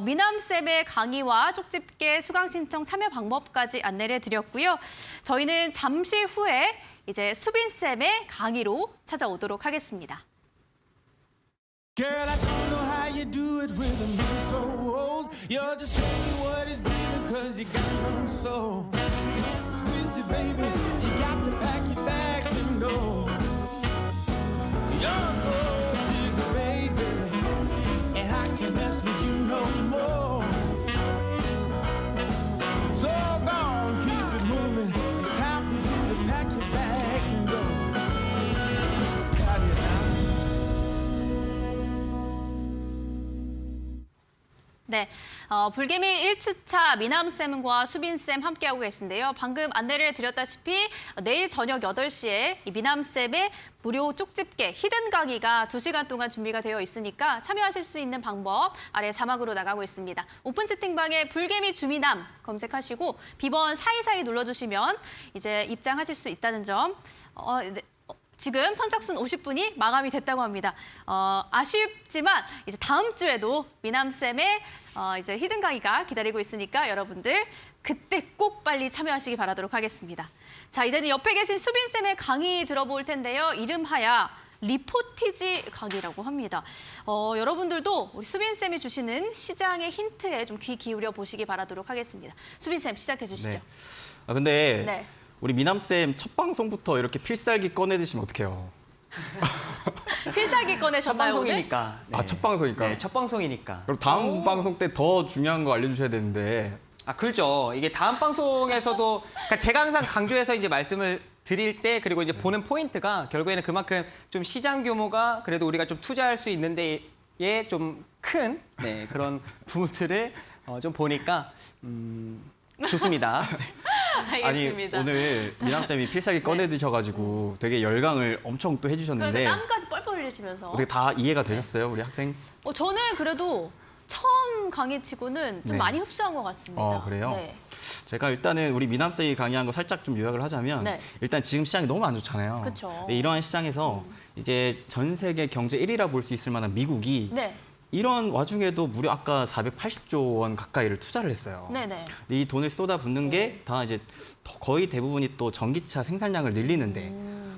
미남쌤의 강의와 쪽집게 수강 신청 참여 방법까지 안내를 해드렸고요. 저희는 잠시 후에 이제 수빈쌤의 강의로 찾아오도록 하겠습니다. Girl, I don't know how you do it with a man so old. You're just saying what is given cause you got no soul. Mess with you, baby. You got to pack your bags and go. You're a gold digger, baby, and I can't mess with you no more. So go on, keep it moving. It's time for you to pack your bags and go. Got it now. 네, 불개미 1주차 미남쌤과 수빈쌤 함께하고 계신데요. 방금 안내를 드렸다시피 내일 저녁 8시에 이 미남쌤의 무료 쪽집게 히든 강의가 2시간 동안 준비가 되어 있으니까 참여하실 수 있는 방법 아래 자막으로 나가고 있습니다. 오픈 채팅방에 불개미 주미남 검색하시고 B번 4242 눌러주시면 이제 입장하실 수 있다는 점. 네. 지금 선착순 50분이 마감이 됐다고 합니다. 아쉽지만 이제 다음 주에도 미남쌤의 이제 히든 강의가 기다리고 있으니까 여러분들 그때 꼭 빨리 참여하시기 바라도록 하겠습니다. 자, 이제는 옆에 계신 수빈쌤의 강의 들어볼 텐데요. 이름하야 리포티지 강의라고 합니다. 여러분들도 우리 수빈쌤이 주시는 시장의 힌트에 좀 귀 기울여 보시기 바라도록 하겠습니다. 수빈쌤 시작해 주시죠. 네. 근데 네. 우리 미남쌤 첫 방송부터 이렇게 필살기 꺼내드시면 어떡해요? 필살기 첫 꺼내셨나요, 오늘? 방송이니까. 네. 첫 방송이니까. 네, 첫 방송이니까. 그럼 다음 방송 때 더 중요한 거 알려주셔야 되는데. 그렇죠. 이게 다음 방송에서도 그러니까 제가 항상 강조해서 이제 말씀을 드릴 때 그리고 이제 보는 포인트가 결국에는 그만큼 좀 시장 규모가 그래도 우리가 좀 투자할 수 있는 데에 좀 큰 그런 부분들을 좀 보니까 좋습니다. 알겠습니다. 아니 오늘 미남쌤이 필살기 꺼내드셔가지고 되게 열강을 엄청 또 해주셨는데 그러니까 땀까지 뻘뻘 흘리시면서. 어떻게 다 이해가 되셨어요, 우리 학생? 저는 그래도 처음 강의치고는 좀 네. 많이 흡수한 것 같습니다. 그래요? 네. 제가 일단은 우리 미남쌤이 강의한 거 살짝 좀 요약을 하자면 네. 일단 지금 시장이 너무 안 좋잖아요. 그쵸. 네, 이러한 시장에서 이제 전 세계 경제 1위라 볼 수 있을 만한 미국이 네. 이런 와중에도 무려 아까 480조 원 가까이를 투자를 했어요. 네네. 이 돈을 쏟아붓는 게 다 이제 거의 대부분이 또 전기차 생산량을 늘리는데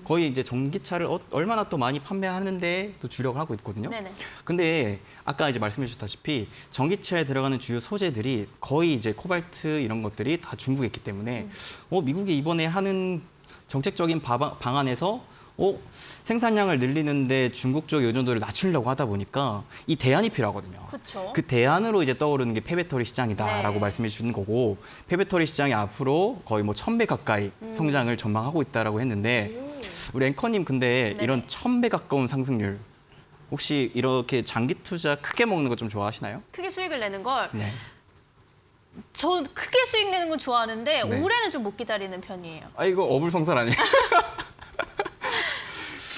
거의 이제 전기차를 얼마나 또 많이 판매하는데 또 주력을 하고 있거든요. 네네. 근데 아까 이제 말씀해 주셨다시피 전기차에 들어가는 주요 소재들이 거의 이제 코발트 이런 것들이 다 중국에 있기 때문에 미국이 이번에 하는 정책적인 방안에서 생산량을 늘리는데 중국 쪽 의존도를 낮추려고 하다 보니까 이 대안이 필요하거든요. 그렇죠. 그 대안으로 이제 떠오르는 게 폐배터리 시장이다라고 네. 말씀해 주는 거고 폐배터리 시장이 앞으로 거의 뭐 1000배 가까이 성장을 전망하고 있다라고 했는데 우리 앵커님 근데 네. 이런 1000배 가까운 상승률 혹시 이렇게 장기 투자 크게 먹는 거 좀 좋아하시나요? 크게 수익을 내는 걸. 네. 저 크게 수익 내는 건 좋아하는데 네. 올해는 좀 못 기다리는 편이에요. 이거 어불성설 아니에요?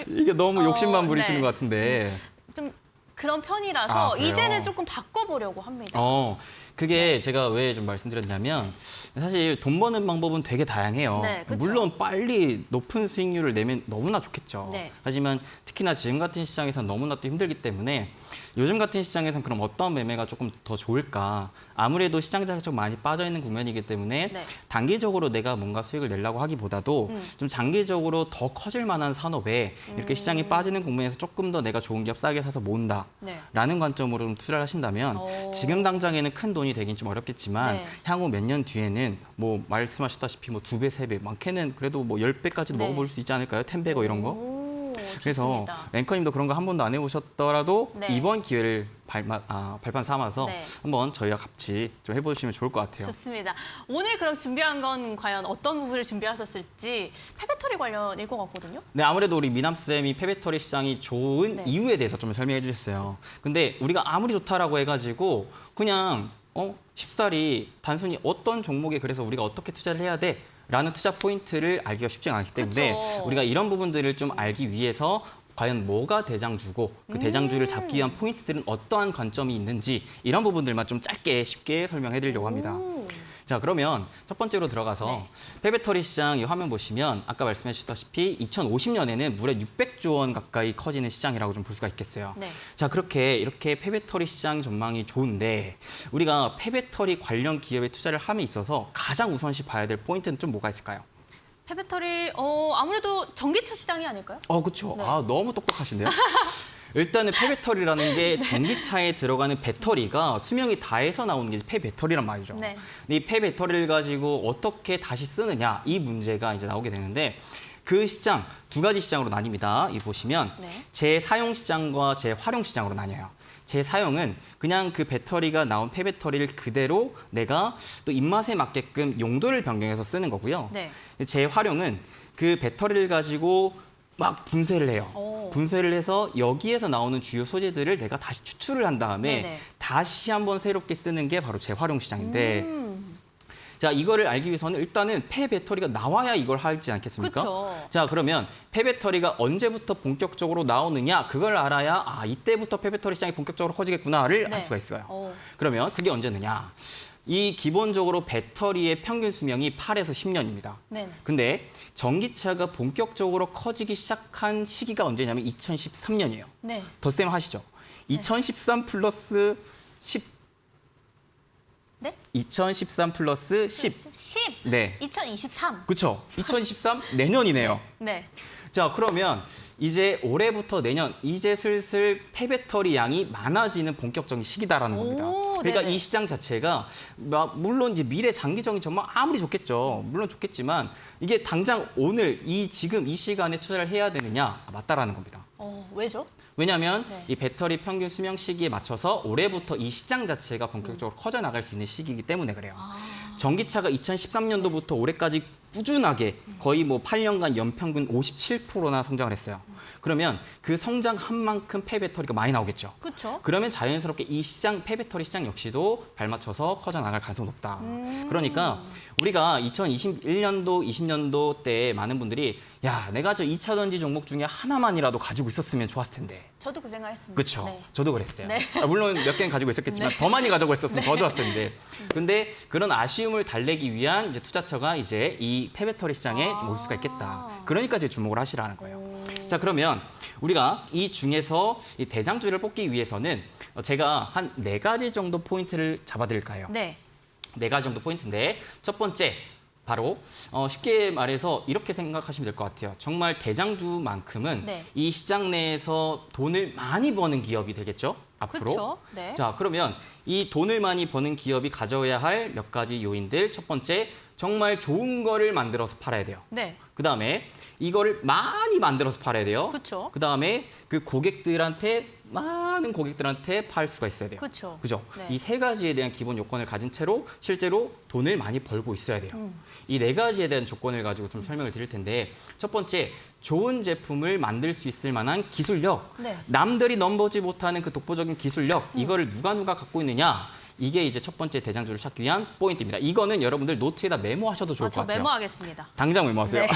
이게 너무 욕심만 부리시는 네. 것 같은데. 좀 그런 편이라서 그래요? 이제는 조금 바꿔보려고 합니다. 그게 제가 왜 좀 말씀드렸냐면 사실 돈 버는 방법은 되게 다양해요. 네, 그쵸. 물론 빨리 높은 수익률을 내면 너무나 좋겠죠. 네. 하지만 특히나 지금 같은 시장에서는 너무나 또 힘들기 때문에 요즘 같은 시장에서는 그럼 어떤 매매가 조금 더 좋을까? 아무래도 시장 자체가 좀 많이 빠져 있는 국면이기 때문에 네. 단기적으로 내가 뭔가 수익을 내려고 하기보다도 좀 장기적으로 더 커질 만한 산업에 이렇게 시장이 빠지는 국면에서 조금 더 내가 좋은 기업 싸게 사서 모은다. 네. 라는 관점으로 좀 투자를 하신다면 지금 당장에는 큰 돈이 되긴 좀 어렵겠지만 네. 향후 몇 년 뒤에는 뭐 말씀하셨다시피 뭐 2배, 3배, 많게는 그래도 뭐 10배까지 네. 먹어볼 수 있지 않을까요? 텐베거 이런 거. 오, 그래서 좋습니다. 앵커님도 그런 거 한 번도 안 해보셨더라도 네. 이번 기회를 발판 삼아서 네. 한번 저희와 같이 좀 해보시면 좋을 것 같아요. 좋습니다. 오늘 그럼 준비한 건 과연 어떤 부분을 준비하셨을지 폐배터리 관련일 것 같거든요. 네, 아무래도 우리 미남쌤이 폐배터리 시장이 좋은 네. 이유에 대해서 좀 설명해 주셨어요. 근데 우리가 아무리 좋다라고 해가지고 그냥 쉽사리 단순히 어떤 종목에 그래서 우리가 어떻게 투자를 해야 돼? 라는 투자 포인트를 알기가 쉽지가 않기 때문에 그쵸. 우리가 이런 부분들을 좀 알기 위해서 과연 뭐가 대장주고 그 대장주를 잡기 위한 포인트들은 어떠한 관점이 있는지 이런 부분들만 좀 짧게 쉽게 설명해 드리려고 합니다. 자, 그러면 첫 번째로 들어가서 네. 폐배터리 시장 이 화면 보시면 아까 말씀해 주셨다시피 2050년에는 무려 600조 원 가까이 커지는 시장이라고 좀 볼 수가 있겠어요. 네. 자, 이렇게 폐배터리 시장 전망이 좋은데 우리가 폐배터리 관련 기업에 투자를 함에 있어서 가장 우선시 봐야 될 포인트는 좀 뭐가 있을까요? 폐배터리 아무래도 전기차 시장이 아닐까요? 그렇죠. 네. 너무 똑똑하신데요. 일단은 폐배터리라는 게 전기차에 들어가는 배터리가 수명이 다해서 나오는 게 폐배터리란 말이죠. 네. 이 폐배터리를 가지고 어떻게 다시 쓰느냐 이 문제가 이제 나오게 되는데 그 시장 두 가지 시장으로 나뉩니다. 이 보시면 네. 재사용 시장과 재활용 시장으로 나뉘어요. 재사용은 그냥 그 배터리가 나온 폐배터리를 그대로 내가 또 입맛에 맞게끔 용도를 변경해서 쓰는 거고요. 네. 재활용은 그 배터리를 가지고 막 분쇄를 해요. 분쇄를 해서 여기에서 나오는 주요 소재들을 내가 다시 추출을 한 다음에 네네. 다시 한번 새롭게 쓰는 게 바로 재활용 시장인데 자, 이거를 알기 위해서는 일단은 폐배터리가 나와야 이걸 하지 않겠습니까? 그쵸. 자, 그러면 폐배터리가 언제부터 본격적으로 나오느냐 그걸 알아야 이때부터 폐배터리 시장이 본격적으로 커지겠구나를 네. 알 수가 있어요. 그러면 그게 언제느냐? 이 기본적으로 배터리의 평균 수명이 8에서 10년입니다. 네. 근데 전기차가 본격적으로 커지기 시작한 시기가 언제냐면 2013년이에요. 네. 덧셈 하시죠. 2013 플러스 10. 네? 2013 플러스 10. 10. 네. 2023. 그렇죠. 2013 내년이네요. 네. 자, 그러면 이제 올해부터 내년 이제 슬슬 폐배터리 양이 많아지는 본격적인 시기다라는 겁니다. 그러니까 네네. 이 시장 자체가 물론 이제 미래 장기적인 전망 아무리 좋겠죠. 물론 좋겠지만 이게 당장 오늘 지금 이 시간에 투자를 해야 되느냐? 맞다라는 겁니다. 왜죠? 왜냐하면 네. 이 배터리 평균 수명 시기에 맞춰서 올해부터 이 시장 자체가 본격적으로 커져 나갈 수 있는 시기이기 때문에 그래요. 전기차가 2013년도부터 올해까지 꾸준하게 거의 뭐 8년간 연평균 57%나 성장을 했어요. 그러면 그 성장한 만큼 폐배터리가 많이 나오겠죠. 그렇죠. 그러면 자연스럽게 이 시장, 폐배터리 시장 역시도 발맞춰서 커져 나갈 가능성이 높다. 그러니까 우리가 2021년도, 20년도 때 많은 분들이 야, 내가 저 2차 전지 종목 중에 하나만이라도 가지고 있었으면 좋았을 텐데. 저도 그 생각했습니다. 그렇죠. 네. 저도 그랬어요. 네. 물론 몇 개는 가지고 있었겠지만 네. 더 많이 가지고 있었으면 더 좋았을 텐데. 근데 그런 아쉬움을 달래기 위한 이제 투자처가 이제 이 폐배터리 시장에 좀 올 수가 있겠다. 그러니까 이제 주목을 하시라는 거예요. 자, 그러면 우리가 이 중에서 이 대장주를 뽑기 위해서는 제가 한 4가지 정도 포인트를 잡아드릴까요? 네. 4가지 정도 포인트인데 첫 번째 바로 쉽게 말해서 이렇게 생각하시면 될 것 같아요. 정말 대장주만큼은 네. 이 시장 내에서 돈을 많이 버는 기업이 되겠죠? 앞으로. 그렇죠. 네. 자, 그러면 이 돈을 많이 버는 기업이 가져야 할 몇 가지 요인들. 첫 번째, 정말 좋은 거를 만들어서 팔아야 돼요. 네. 그다음에 이거를 많이 만들어서 팔아야 돼요. 그렇죠. 그다음에 그 고객들한테 많은 고객들한테 팔 수가 있어야 돼요. 그렇죠. 그죠? 네. 이 3가지에 대한 기본 요건을 가진 채로 실제로 돈을 많이 벌고 있어야 돼요. 이 4가지에 대한 조건을 가지고 좀 설명을 드릴 텐데 첫 번째, 좋은 제품을 만들 수 있을 만한 기술력. 네. 남들이 넘보지 못하는 그 독보적인 기술력. 이거를 누가 갖고 있느냐. 이게 이제 첫 번째 대장주를 찾기 위한 포인트입니다. 이거는 여러분들 노트에다 메모하셔도 좋을 것 저 같아요. 메모하겠습니다. 당장 메모하세요. 네.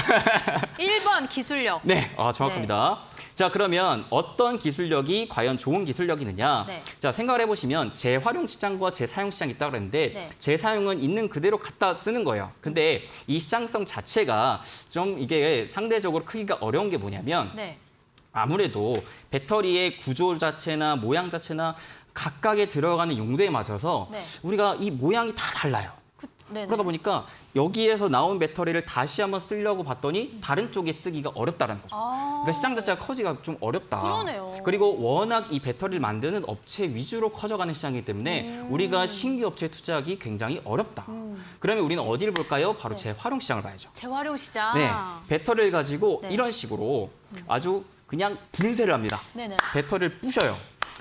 1번 기술력. 네, 정확합니다. 자, 그러면 어떤 기술력이 과연 좋은 기술력이느냐? 네. 자, 생각을 해보시면 재활용 시장과 재사용 시장이 있다고 그랬는데 네. 재사용은 있는 그대로 갖다 쓰는 거예요. 근데 이 시장성 자체가 좀 이게 상대적으로 크기가 어려운 게 뭐냐면 네. 아무래도 배터리의 구조 자체나 모양 자체나 각각에 들어가는 용도에 맞춰서 네. 우리가 이 모양이 다 달라요. 네네. 그러다 보니까 여기에서 나온 배터리를 다시 한번 쓰려고 봤더니 다른 쪽에 쓰기가 어렵다는 거죠. 그러니까 시장 자체가 커지기가 좀 어렵다. 그러네요. 그리고 워낙 이 배터리를 만드는 업체 위주로 커져가는 시장이기 때문에 우리가 신규 업체에 투자하기 굉장히 어렵다. 그러면 우리는 어디를 볼까요? 바로 재활용 시장을 봐야죠. 재활용 시장. 네, 배터리를 가지고 네. 이런 식으로 아주 그냥 분쇄를 합니다. 네네. 배터리를 부셔요.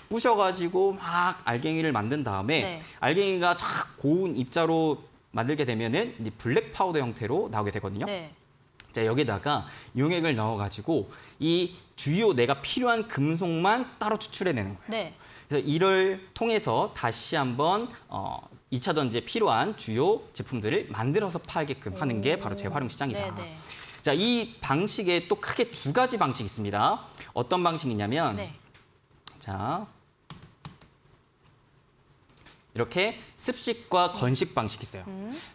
부셔가지고 막 알갱이를 만든 다음에 네. 알갱이가 쫙 고운 입자로 만들게 되면은 이제 블랙 파우더 형태로 나오게 되거든요. 네. 자, 여기다가 용액을 넣어가지고 이 주요 내가 필요한 금속만 따로 추출해내는 거예요. 네. 그래서 이를 통해서 다시 한번 2차 전지에 필요한 주요 제품들을 만들어서 팔게끔 하는 게 바로 재활용 시장이다. 네네. 자, 이 방식에 또 크게 2가지 방식이 있습니다. 어떤 방식이냐면 네. 자, 이렇게 습식과 건식 방식이 있어요.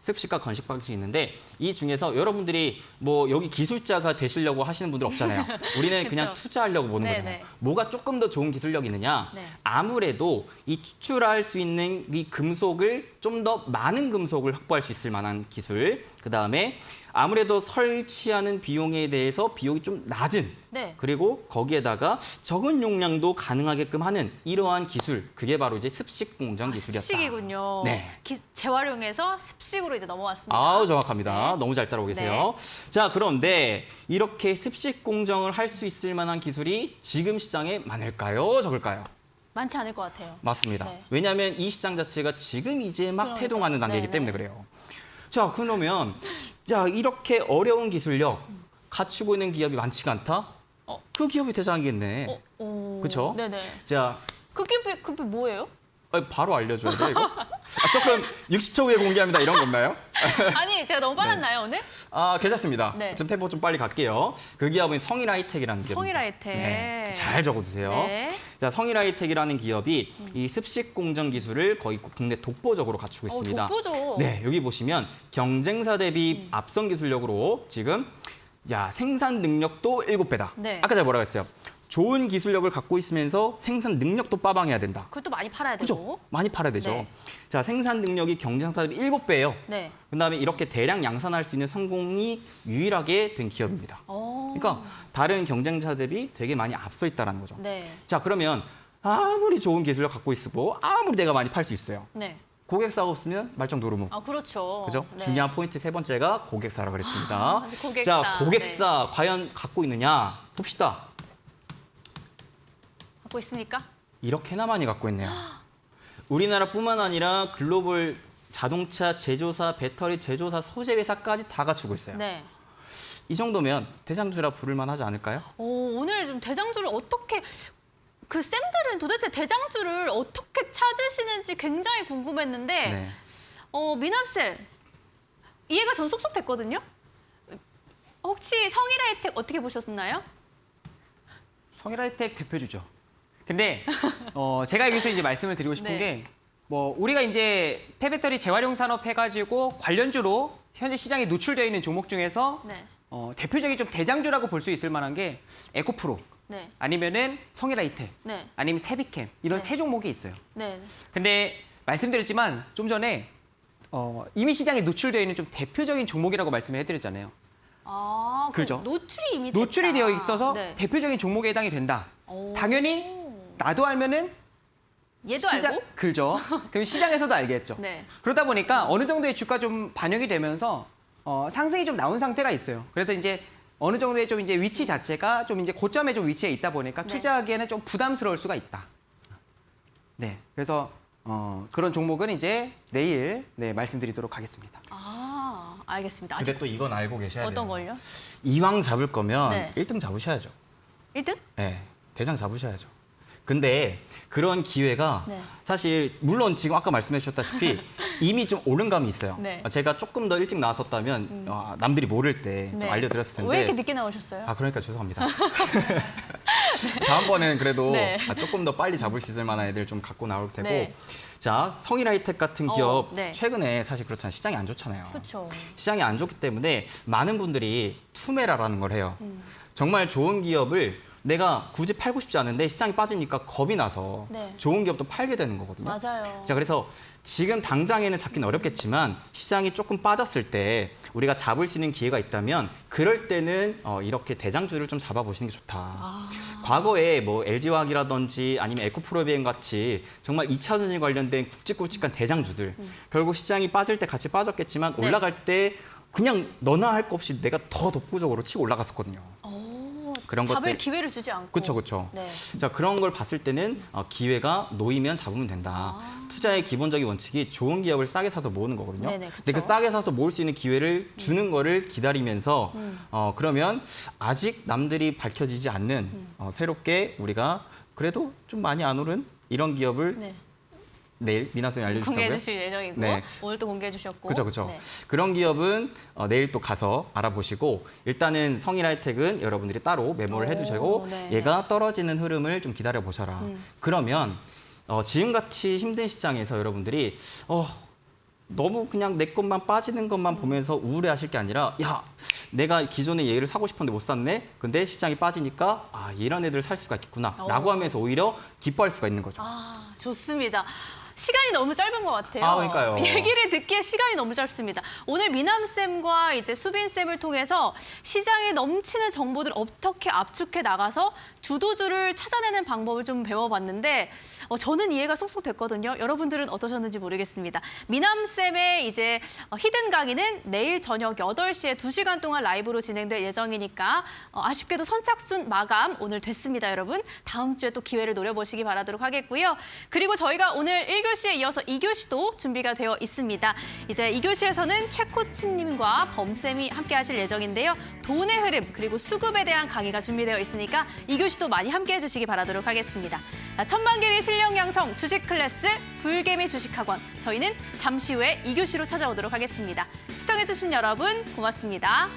습식과 건식 방식이 있는데 이 중에서 여러분들이 뭐 여기 기술자가 되시려고 하시는 분들 없잖아요. 우리는 그냥 그쵸. 투자하려고 보는 네네. 거잖아요. 뭐가 조금 더 좋은 기술력이 있느냐? 네. 아무래도 이 추출할 수 있는 이 금속을 좀 더 많은 금속을 확보할 수 있을 만한 기술. 그다음에 아무래도 설치하는 비용에 대해서 비용이 좀 낮은 네. 그리고 거기에다가 적은 용량도 가능하게끔 하는 이러한 기술, 그게 바로 이제 습식 공정 기술이었다. 습식이군요. 네. 재활용에서 습식으로 이제 넘어왔습니다. 아우, 정확합니다. 네. 너무 잘 따라오고 계세요. 자, 그런데 이렇게 습식 공정을 할 수 있을 만한 기술이 지금 시장에 많을까요? 적을까요? 많지 않을 것 같아요. 맞습니다. 네. 왜냐하면 이 시장 자체가 지금 이제 막 그러니까. 태동하는 단계이기 네네. 때문에 그래요. 자, 그러면 자, 이렇게 어려운 기술력 갖추고 있는 기업이 많지가 않다? 그 기업이 대장이겠네. 그렇죠? 네네. 자, 그 기업이 뭐예요? 바로 알려줘야 돼, 이거? 조금 60초 후에 공개합니다. 이런 건가요? 아니, 제가 너무 빨랐나요, 오늘? 아, 괜찮습니다. 네. 지금 템포 좀 빨리 갈게요. 그 기업은 성일하이텍이라는 기업입니다. 성일하이텍. 네, 잘 적어두세요. 네. 자, 성일하이텍이라는 기업이 이 습식 공정 기술을 거의 국내 독보적으로 갖추고 있습니다. 독보죠. 네, 여기 보시면 경쟁사 대비 앞선 기술력으로 지금 생산 능력도 7배다. 네. 아까 제가 뭐라고 했어요? 좋은 기술력을 갖고 있으면서 생산 능력도 빠방해야 된다. 그것도 많이 팔아야 되고. 그죠? 많이 팔아야 되죠. 네. 자, 생산 능력이 경쟁사 대비 7배예요. 네. 그다음에 이렇게 대량 양산할 수 있는 성공이 유일하게 된 기업입니다. 그러니까 다른 경쟁사 대비 되게 많이 앞서 있다는 거죠. 네. 자, 그러면 아무리 좋은 기술력 갖고 있고 아무리 내가 많이 팔 수 있어요. 네. 고객사가 없으면 말짱 노르무. 아, 그렇죠. 그죠? 네. 중요한 포인트 세 번째가 고객사라 그랬습니다. 아, 고객사. 자, 고객사 과연 갖고 있느냐 봅시다. 갖고 있습니까? 이렇게나 많이 갖고 있네요. 우리나라뿐만 아니라 글로벌 자동차 제조사, 배터리 제조사, 소재 회사까지 다 갖추고 있어요. 네. 이 정도면 대장주라 부를 만하지 않을까요? 오늘 좀 대장주를 어떻게 그 쌤들은 도대체 대장주를 어떻게 찾으시는지 굉장히 궁금했는데 네. 미남 쌤 이해가 전 쏙쏙 됐거든요. 혹시 성일하이텍 어떻게 보셨나요? 성일하이텍 대표주죠. 근데 제가 여기서 이제 말씀을 드리고 싶은 네. 게 우리가 이제 폐배터리 재활용 산업 해가지고 관련주로 현재 시장에 노출되어 있는 종목 중에서 네. 대표적인 좀 대장주라고 볼 수 있을 만한 게 에코프로 네. 아니면은 성일하이텍 네. 아니면 세비캠 이런 네. 세 종목이 있어요. 네. 근데 말씀드렸지만 좀 전에 이미 시장에 노출되어 있는 좀 대표적인 종목이라고 말씀을 해드렸잖아요. 아, 그죠? 노출이 이미 노출이 됐다. 되어 있어서 네. 대표적인 종목에 해당이 된다. 오. 당연히 나도 알면은 얘도 알고? 그죠. 그럼 시장에서도 알겠죠. 네. 그러다 보니까 어느 정도의 주가 좀 반영이 되면서 상승이 좀 나온 상태가 있어요. 그래서 이제 어느 정도의 좀 이제 위치 자체가 좀 이제 고점에 좀 위치해 있다 보니까 네. 투자하기에는 좀 부담스러울 수가 있다. 네. 그래서 그런 종목은 이제 내일 말씀드리도록 하겠습니다. 아, 알겠습니다. 근데 또 이건 알고 계셔야 돼요. 어떤 걸요? 이왕 잡을 거면 네. 1등 잡으셔야죠. 1등? 네, 대장 잡으셔야죠. 근데 그런 기회가 네. 사실 물론 지금 아까 말씀해 주셨다시피 이미 좀 오른 감이 있어요. 네. 제가 조금 더 일찍 나왔었다면 남들이 모를 때 좀 네. 알려드렸을 텐데. 왜 이렇게 늦게 나오셨어요? 아, 그러니까 죄송합니다. 다음번에는 그래도 네. 조금 더 빨리 잡을 수 있을 만한 애들 좀 갖고 나올 테고. 네. 자, 성일하이텍 같은 기업 네. 최근에 사실 그렇잖아요. 시장이 안 좋잖아요. 그렇죠. 시장이 안 좋기 때문에 많은 분들이 투매라라는 걸 해요. 정말 좋은 기업을 내가 굳이 팔고 싶지 않은데 시장이 빠지니까 겁이 나서 네. 좋은 기업도 팔게 되는 거거든요. 맞아요. 자, 그래서 지금 당장에는 잡기는 어렵겠지만 시장이 조금 빠졌을 때 우리가 잡을 수 있는 기회가 있다면 그럴 때는 이렇게 대장주를 좀 잡아보시는 게 좋다. 과거에 뭐 LG화학이라든지 아니면 에코프로비엠 같이 정말 2차 전지 관련된 굵직굵직한 대장주들 결국 시장이 빠질 때 같이 빠졌겠지만 네. 올라갈 때 그냥 너나 할 거 없이 내가 더 독보적으로 치고 올라갔었거든요. 그런 잡을 것들 기회를 주지 않고. 그렇죠, 그렇죠. 네. 자, 그런 걸 봤을 때는 기회가 놓이면 잡으면 된다. 투자의 기본적인 원칙이 좋은 기업을 싸게 사서 모으는 거거든요. 네네, 근데 그 그쵸. 싸게 사서 모을 수 있는 기회를 주는 거를 기다리면서 그러면 아직 남들이 밝혀지지 않는 새롭게 우리가 그래도 좀 많이 안 오른 이런 기업을 네. 내일 미나 쌤이 알려주신다고요? 공개해 주실 예정이고 네. 오늘 또 공개해 주셨고. 그죠, 그죠. 네. 그런 기업은 내일 또 가서 알아보시고 일단은 성일하이텍은 여러분들이 따로 메모를 해두시고 네. 얘가 떨어지는 흐름을 좀 기다려 보셔라. 그러면 지금같이 힘든 시장에서 여러분들이 너무 그냥 내 것만 빠지는 것만 보면서 우울해하실 게 아니라 야, 내가 기존에 얘를 사고 싶었는데 못 샀네. 근데 시장이 빠지니까 이런 애들을 살 수가 있겠구나라고 하면서 오히려 기뻐할 수가 있는 거죠. 아, 좋습니다. 시간이 너무 짧은 것 같아요. 아, 그러니까요. 얘기를 듣기에 시간이 너무 짧습니다. 오늘 미남쌤과 이제 수빈쌤을 통해서 시장에 넘치는 정보들 어떻게 압축해 나가서 주도주를 찾아내는 방법을 좀 배워봤는데 저는 이해가 쏙쏙 됐거든요. 여러분들은 어떠셨는지 모르겠습니다. 미남쌤의 이제 히든 강의는 내일 저녁 8시에 2시간 동안 라이브로 진행될 예정이니까 아쉽게도 선착순 마감 오늘 됐습니다, 여러분. 다음 주에 또 기회를 노려보시기 바라도록 하겠고요. 그리고 저희가 오늘 1교시에 이어서 2교시도 준비가 되어 있습니다. 이제 2교시에서는 최 코치님과 범쌤이 함께 하실 예정인데요. 돈의 흐름 그리고 수급에 대한 강의가 준비되어 있으니까 2교시도 많이 함께 해주시기 바라도록 하겠습니다. 천만개의 실력 양성 주식 클래스 불개미 주식학원. 저희는 잠시 후에 2교시로 찾아오도록 하겠습니다. 시청해주신 여러분 고맙습니다.